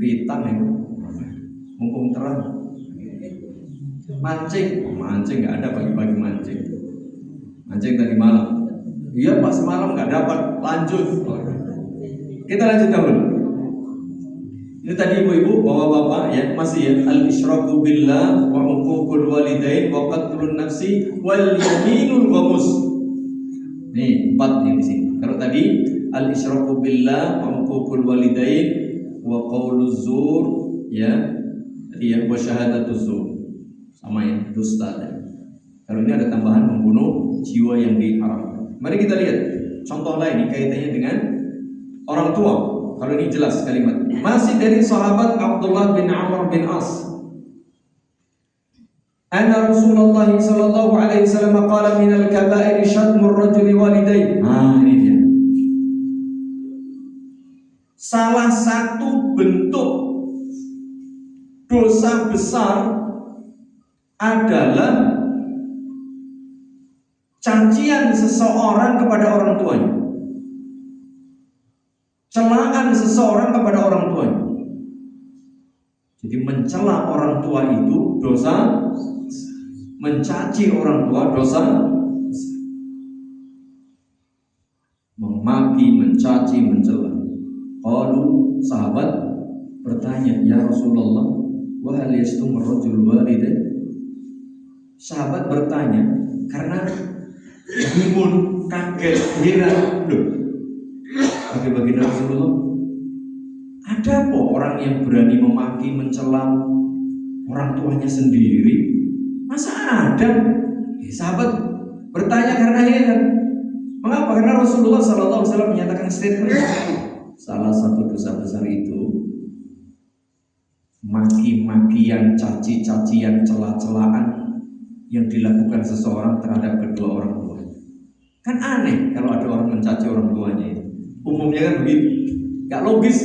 Pitan ya, mumpung terang. Mancing nggak ada pagi-pagi mancing tadi malam. Iya pas malam nggak dapat, lanjut. Kita lanjut dahulu. Ini tadi ibu-ibu, bapak-bapak ya, masih ya, al-isyraku billah wa uququl walidain wa qatlun nafsi wal yaminul ghamus. Nih 4 nih di sini. Kalau tadi al-isyraku billah wa uququl walidain wa qauluz zur ya, tadi ya, wa syahadatuz zur. Sama ya, dusta tadi. Kalau ini ada tambahan membunuh jiwa yang diharamkan. Mari kita lihat contoh lain kaitannya dengan orang tua. Kalau ini jelas kalimat. Masih dari sahabat Abdullah bin Amr bin As. Anna Rasulullah sallallahu alaihi wasallam qala min al-kaba'ir syatmur rajuli walidayhi. Ini dia. Salah satu bentuk dosa besar adalah cacian seseorang kepada orang tuanya, celaan seseorang kepada orang tuanya. Jadi mencela orang tua itu dosa, mencaci orang tua dosa, memaki, mencaci, mencela. Lalu sahabat bertanya, ya Rasulullah, wa hal yastum ar-rajul walidah. Sahabat bertanya karena bingung, kaget, heran. Loh, bagi Rasulullah, ada apa orang yang berani memaki, mencela orang tuanya sendiri? Masa ada? Sahabat bertanya karena heran. Mengapa? Karena Rasulullah SAW menyatakan statement, salah satu dosa besar itu maki-makian, caci-cacian, cela-celaan yang dilakukan seseorang terhadap kedua orang tua. Kan aneh kalau ada orang mencaci orang tuanya. Umumnya kan begitu, gak logis.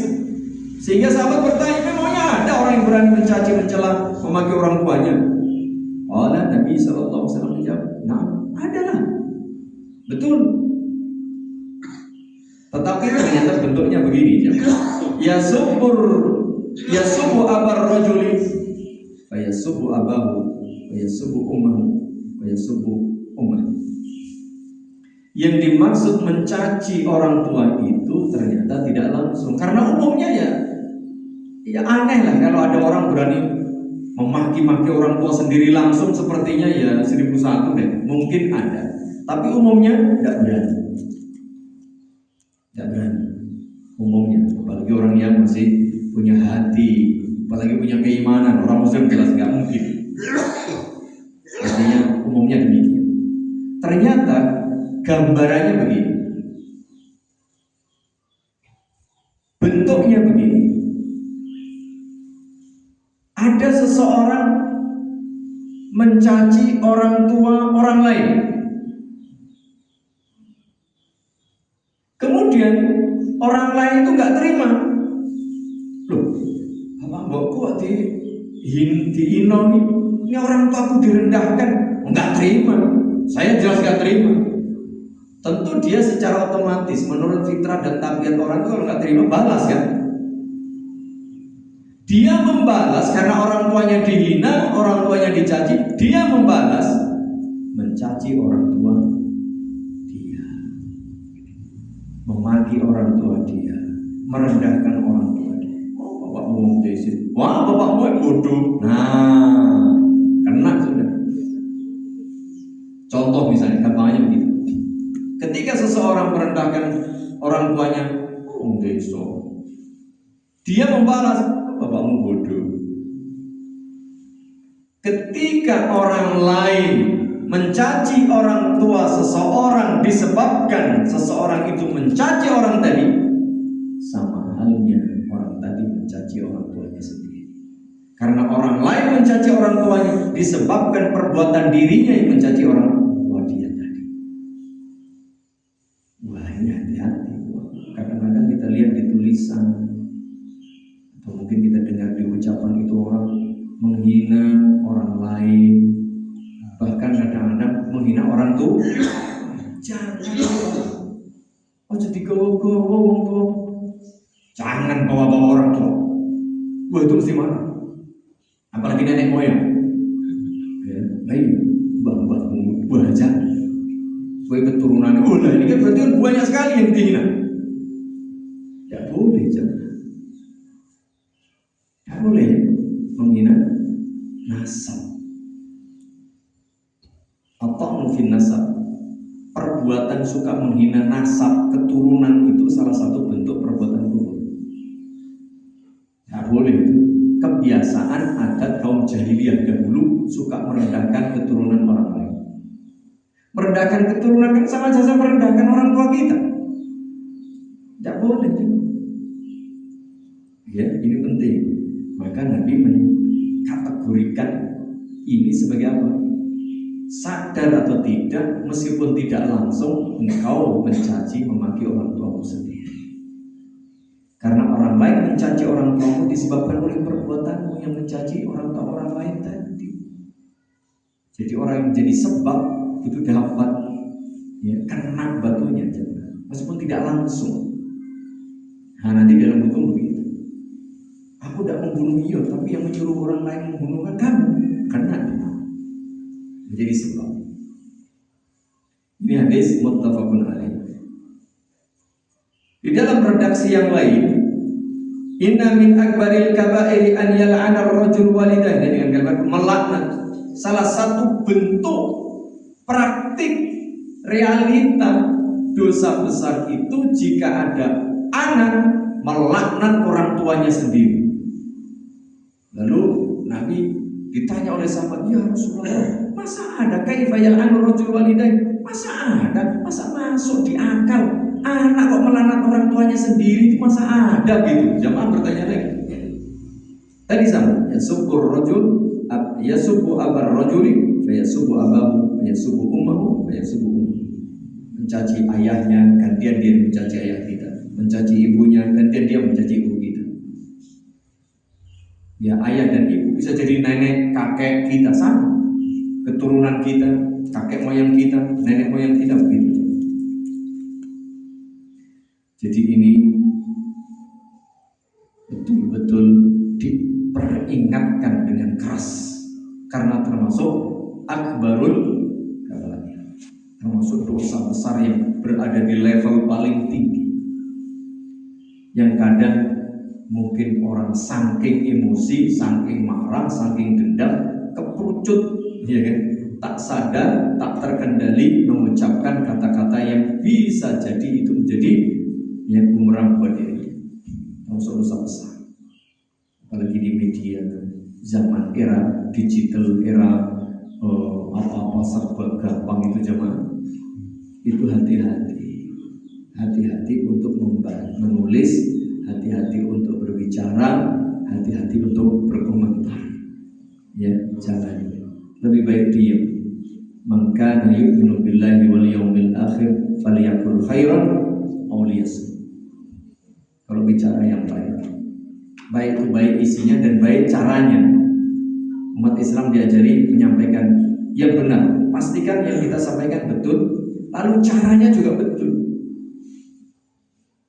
Sehingga sahabat bertanya, memangnya ada orang yang berani mencaci, mencela, memaki orang tuanya? Nabi SAW menjawab, nah ada lah, betul. Tetapi ternyata bentuknya begini, yasubu abar rajuli, fayasubu abahu, fayasubu ummahu, fayasubu ummahu. Yang dimaksud mencaci orang tua itu ternyata tidak langsung, karena umumnya ya aneh lah kalau ada orang berani memaki-maki orang tua sendiri langsung, sepertinya ya 1001 deh, mungkin ada, tapi umumnya tidak berani. Tidak berani umumnya, apalagi orang yang masih punya hati, apalagi punya keimanan. Orang muslim jelas nggak mungkin. Artinya umumnya demikian. Ternyata gambarannya begini, bentuknya begini. Ada seseorang mencaci orang tua orang lain, kemudian orang lain itu nggak terima. Loh, mbok kok dihina ini orang tua aku direndahkan, nggak terima. Saya jelas nggak terima. Tentu dia secara otomatis menurut fitrah dan tabiat orang itu kalau nggak terima balas kan. Dia membalas karena orang tuanya dihina, orang tuanya dicaci, dia membalas mencaci orang tua dia, memaki orang tua dia, merendahkan orang tua dia. Oh, bapakmu ngomong desit, wah bapakmu bodoh. Nah, kena sudah. Contoh misalnya, gampangnya begitu. Ketika seseorang merendahkan orang tuanya, dia membalas, bapakmu bodoh. Ketika orang lain mencaci orang tua seseorang disebabkan seseorang itu mencaci orang tadi, sama halnya orang tadi mencaci orang tuanya sendiri. Karena orang lain mencaci orang tuanya disebabkan perbuatan dirinya yang mencaci orang tua dia tadi. Wah, ini hati-hati. Kadang-kadang kita lihat di tulisan, atau mungkin kita dengar di ucapan itu, orang menghina orang lain, bahkan kadang-kadang menghina orang tuh. Jangan, oh jadi gowo-gowo wong tua. Jangan bawa-bawa orang tua. Wah, itu mesti marah. Apalagi nenek moyang. Ya, baik, mbah-mbahmu aja. Gue keturunan. Oh, lah ini kan berarti banyak sekali yang dihina. Tidak boleh, jangan. Tidak boleh menghina nasab. Atau mungkin nasab. Perbuatan suka menghina nasab keturunan itu salah satu bentuk perbuatan kufur. Tidak boleh itu. Kebiasaan adat kaum jahiliyah dahulu suka merendahkan keturunan orang lain. Merendahkan keturunan kan sama saja merendahkan orang tua kita. Tidak boleh juga. Ya, ini penting. Maka Nabi mengkategorikan ini sebagai apa? Sadar atau tidak, meskipun tidak langsung engkau mencaci, memaki orang tuamu sendiri. Karena orang lain mencaci orang tuamu disebabkan oleh perbuatanmu yang mencaci orang tua orang lain tadi. Jadi orang yang menjadi sebab itu dapat ya, kena batunya juga, meskipun tidak langsung. Nah, nanti dalam hukum begitu. Aku tidak membunuh dia, tapi yang menyuruh orang lain membunuh kan kamu, kena menjadi sebab. Ini hadis muttafaqun alaih. Di dalam redaksi yang lain, Inna min akbaril kabairi an yal'ana ar-rajul walidayhi, dengan kalimat melaknat. Salah satu bentuk praktik realita dosa besar itu jika ada anak melaknat orang tuanya sendiri. Lalu Nabi ditanya oleh sahabat, ya Rasulullah, masa ada kaifa yal'anu rajul walidayhi? Masa ada? Masa masuk di akal anak kok melaknat orang tuanya sendiri, itu masa ada gitu? Jamaah bertanya lagi. Tadi sama, yasubbu abar rajuli, yasubbu abahu, yasubbu ummahu, yasubbu ummahu. Mencaci ayahnya, gantian dia mencaci ayah kita. Mencaci ibunya, gantian dia mencaci ibu kita. Ya, ayah dan ibu bisa jadi nenek, kakek kita sama. Keturunan kita, kakek moyang kita, nenek moyang kita begitu. Jadi ini betul-betul diperingatkan dengan keras, karena termasuk akbarul kabair, termasuk dosa besar yang berada di level paling tinggi, yang kadang mungkin orang saking emosi, saking marah, saking dendam, keperucut, ya kan? Tak sadar, tak terkendali mengucapkan kata-kata yang bisa jadi itu menjadi yang bumerang buat diri. Termasuk dosa besar. Apalagi di media, zaman era digital, era apa-apa serba gampang itu zaman. Itu hati-hati untuk menulis, hati-hati untuk berbicara, hati-hati untuk berkomentar. Ya, jangan. Lebih baik diam. Man kana yu'minu billahi wal yawmil akhir falyaqul khairan aw liyasmut. Kalau bicara yang baik, baik itu baik isinya dan baik caranya. Umat Islam diajari menyampaikan yang benar. Pastikan yang kita sampaikan betul, lalu caranya juga betul.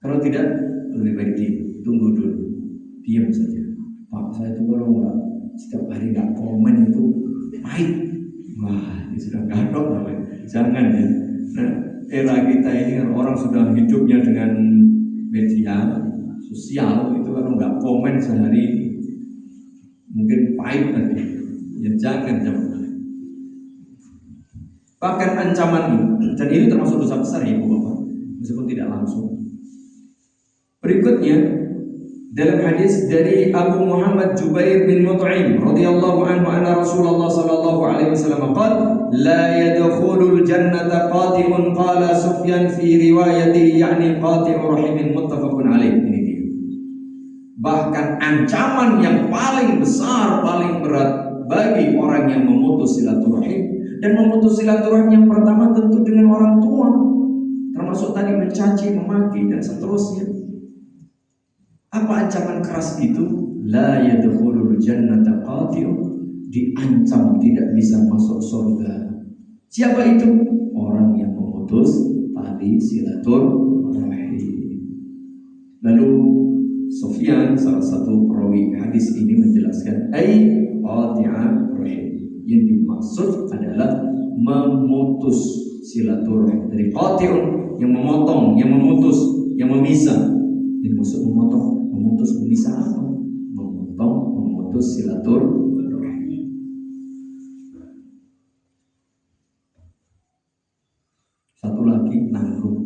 Kalau tidak, lebih baik tunggu dulu, diam saja. Pak, saya itu kalau nggak setiap hari nggak komen itu pahit. Wah, ini sudah gatot namanya. Jangan ya. Nah, era kita ini kan orang sudah hidupnya dengan media sosial, itu kalau nggak komen sehari mungkin pahit nanti. Ya jangan. Bahkan ancaman ini, dan ini termasuk dosa besar ya Ibu Bapak, meskipun tidak langsung. Berikutnya dalam hadis dari Abu Muhammad Jubair bin Mut'im radhiyallahu anhu anna Rasulullah sallallahu alaihi wasallam qala la yadkhulul jannata qati'un qala Sufyan fi riwayatihi yani qati'ur rahimin muttafaqun alaih. Ini dia. Bahkan ancaman yang paling besar, paling berat bagi orang yang memutus silaturahim, dan memutus silaturahim yang pertama tentu dengan orang tua, termasuk tadi mencaci, memaki dan seterusnya. Apa ancaman keras itu? La yadkhulul jannata qati'un, diancam tidak bisa masuk surga. Siapa itu? Orang yang memutus tali silaturahim. Lalu Sufyan, salah satu perawi hadis ini menjelaskan qati'ah rahim. Yang dimaksud adalah memutus silaturahim. Dari qati'un, yang memotong, yang memutus, yang memisah. Ini maksud memotong, memutus, memisah apa? Memotong, memutus silaturahim. Satu lagi nanggung.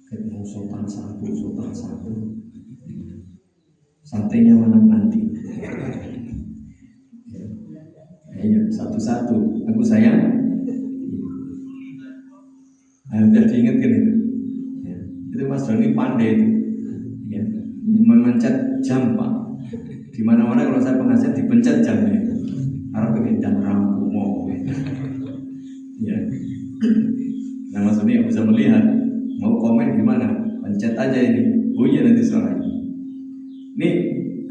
Kayak mau sultan satu. Santainya mana nanti? Ya, satu-satu. Aku sayang. Sudah diingatkan itu. Ya. Itu Mas Doni pandai itu. Ya. Memencet jam Pak. Di mana-mana kalau saya pengajian dipencet jamnya. Harap pengen jam rampu mau. Ya. Nah Mas Doni bisa melihat. Mau komen gimana? Pencet aja ini. Bunyi nanti suaranya. Ini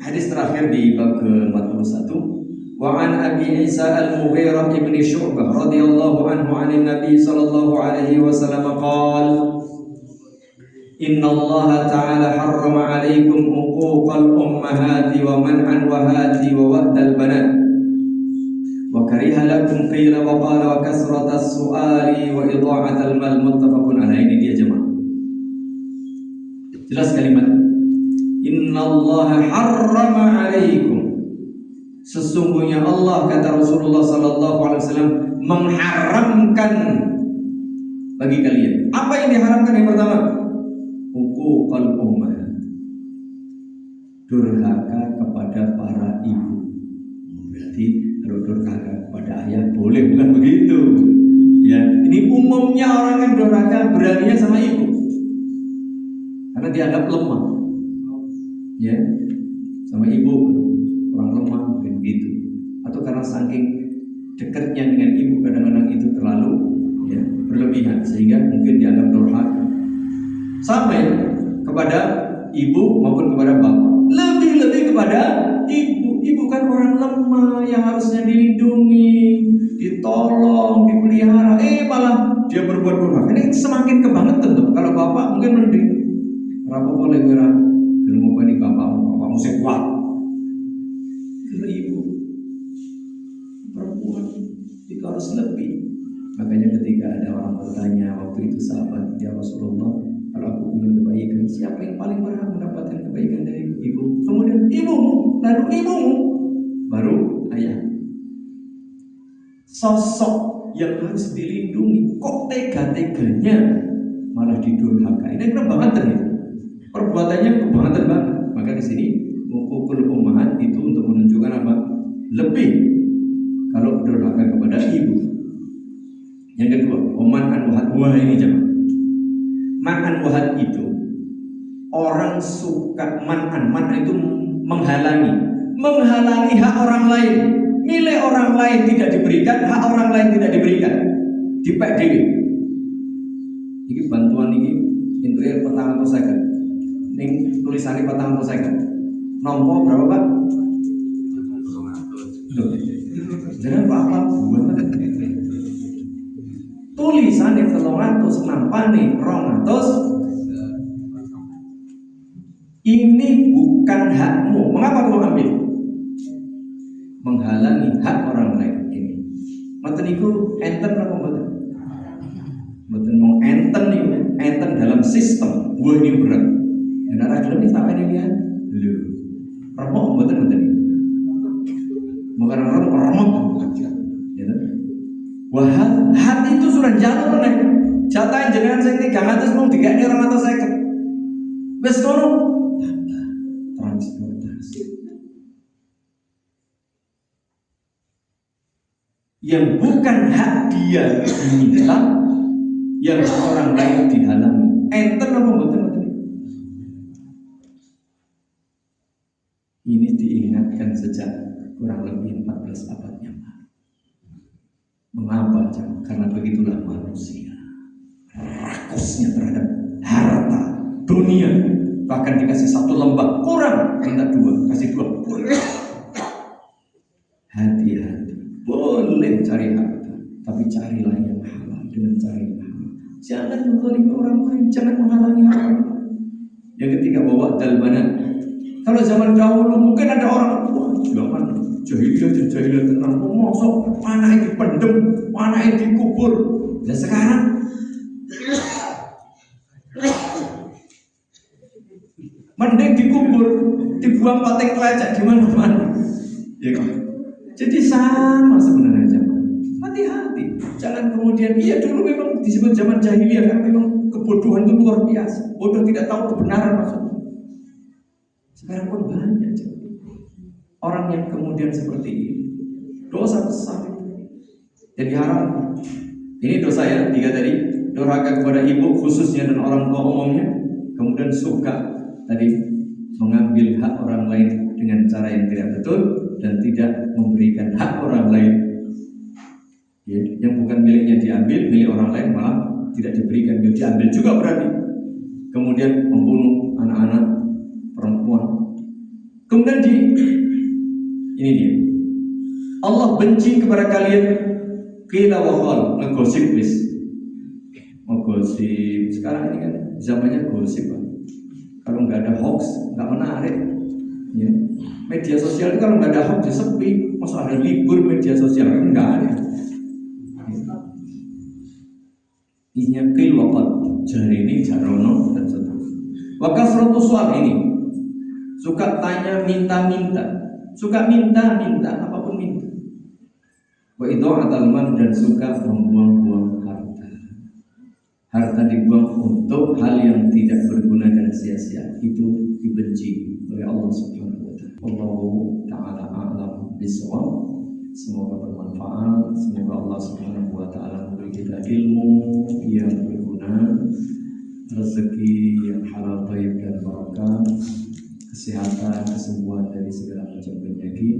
hadis terakhir di bab ke-41. Wa an Abi Isa al-Mughirah ibn Syu'bah radhiyallahu anhu 'anil Nabi sallallahu alaihi wasallam qala Inna Allah ta'ala harrama 'alaikum uquqal ummahati wa man'an wahati wa waddal banat wa kariha lakum qila wa qala wa kasratas su'ali wa idha'atal mal muttafaqun alaihi. Ini dia jemaah. Jelas kalimat Innallaha harrama 'alaikum. Sesungguhnya Allah, kata Rasulullah sallallahu alaihi wasallam, mengharamkan bagi kalian. Apa yang diharamkan yang pertama? Huququl ummahat. Durhaka kepada para ibu. Berarti kalau durhaka kepada ayah boleh, bukan begitu? Ya, ini umumnya orang yang durhaka beraninya sama ibu. Karena dianggap lemah. Ya, sama ibu orang lemah mungkin gitu. Atau karena saking dekatnya dengan ibu kadang-kadang itu terlalu ya, berlebihan sehingga mungkin dianggap durhaka. Sama ya, kepada ibu maupun kepada bapak. Lebih-lebih kepada ibu. Ibu kan orang lemah yang harusnya dilindungi, ditolong, dipelihara. Malah dia berbuat durhaka. Ini semakin kebangetan tuh. Kalau bapak mungkin mending. Berapa boleh kira? Kalau mau bani bapakmu saya kuat. Kalau ibu perempuan itu harus lebih. Makanya ketika ada orang bertanya waktu itu sahabat, ya Rasulullah, kalau aku ingin kebaikan, siapa yang paling berhak mendapatkan kebaikan dari ibu? Kemudian ibumu, lalu ibumu, baru ayah. Sosok yang harus dilindungi, kok tega-teganya malah didurhakai. Ini kebangetan itu. Perbuatannya kebangetan banget. Maka di sini huququl ummahat itu untuk menunjukkan apa? Lebih kalau durhaka kepada ibu. Yang kedua, man'an wahad. Wah ini jemaah. Man'an wahad itu orang suka man'an itu menghalangi hak orang lain. Milik orang lain tidak diberikan, hak orang lain tidak diberikan. Dipek dewe. Ini bantuan ini intuir petang atau second. Ini tulisannya petang atau second. Nomor berapa Pak? Jangan apa-apa buat tulisannya 300 nampane 200. Ini bukan hakmu. Mengapa kamu ambil? Menghalangi hak orang lain ini. Mboten niku enten apa mboten? Mboten mau enten niku, enten dalam sistem. Wah ini berat. Yen ora gelem iki sampeyan iki kan. Lho. Remuk mboten niku. Bukan remuk. Ya. Wah, hati itu sudah jalur nek. Jatah jenengan sing 300 mung digekne 250. Wis kono transportasi. Yang bukan hak dia diminta, yang orang lain dihalangi. Enten apa mboten? Ini diingatkan sejak kurang lebih 14 abad yang lalu. Mengapa? Karena begitulah manusia. Rakusnya terhadap harta dunia. Bahkan dikasih 1 lembah kurang, minta 2, kasih 2 kurang. Hati-hati. Boleh cari harta, tapi carilah yang halal dengan cara yang halal. Jangan menzalimi orang lain, jangan menghalangi orang lain. Yang ketiga, bawa dalbanan. Kalau zaman dahulu mungkin ada orang tua, zaman jahiliyah tenang, mosok mana yang dipendem, mana yang dikubur. Dan sekarang mending dikubur, dibuang pating kelecek di mana-mana. Ya kan? Jadi sama sebenarnya zaman. Hati-hati, jangan kemudian dulu memang disebut zaman jahiliyah karena memang kebodohan itu luar biasa. Bodoh tidak tahu kebenaran maksudnya. Sekarang pun banyak orang yang kemudian seperti ini. Dosa besar. Jadi haram. Ini dosa ya, 3 tadi. Durhaka kepada ibu khususnya dan orang tua umumnya. Kemudian suka tadi mengambil hak orang lain dengan cara yang tidak betul dan tidak memberikan hak orang lain. Ya, yang bukan miliknya diambil, milik orang lain malah tidak diberikan. Dia diambil juga berarti. Kemudian membunuh anak-anak perempuan. Kemudian ini dia. Allah benci kepada kalian qila wa qal, ngegosip wis. Ngegosip. Sekarang ini kan zamannya gosip, Pak. Kalau nggak ada hoax, nggak menarik. Ya. Media sosial itu kalau nggak ada hoax, ya sepi. Masa ada libur media sosial kan nggak ada. Isinya qil wa qal, jari ini jarono dan seterusnya. Wa kasratu soal ini. suka tanya minta-minta, suka minta-minta, apapun minta. Wa idha'atal mal, dan suka membuang-buang harta. Harta dibuang untuk hal yang tidak berguna dan sia-sia, itu dibenci oleh Allah Subhanahu wa taala. Allahu taala a'lam bishawab. Semoga bermanfaat, semoga Allah Subhanahu wa taala memberi kita ilmu yang berguna, rezeki yang halal, thayyib dan barakah, kesehatan, kesembuhan dari segala macam penyakit.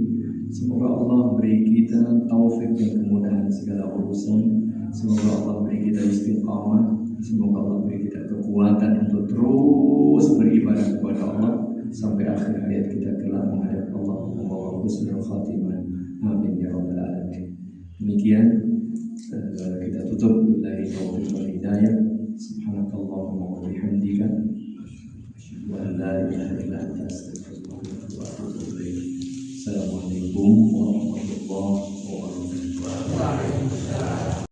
Semoga Allah beri kita taufik dan kemudahan segala urusan. Semoga Allah beri kita istiqamah. Semoga Allah beri kita kekuatan untuk terus beribadah kepada Allah sampai akhir hayat kita kelak menghadap Allah. Wa husnul khatimah. Amin ya rabbal alamin. Demikian kita tutup. Billahi taufiq wal hidayah. Subhanakallahumma wa bihamdika, asyhadu an la ilaha illa anta, astaghfiruka wa atubu ilaik. Assalamualaikum warahmatullahi wabarakatuh.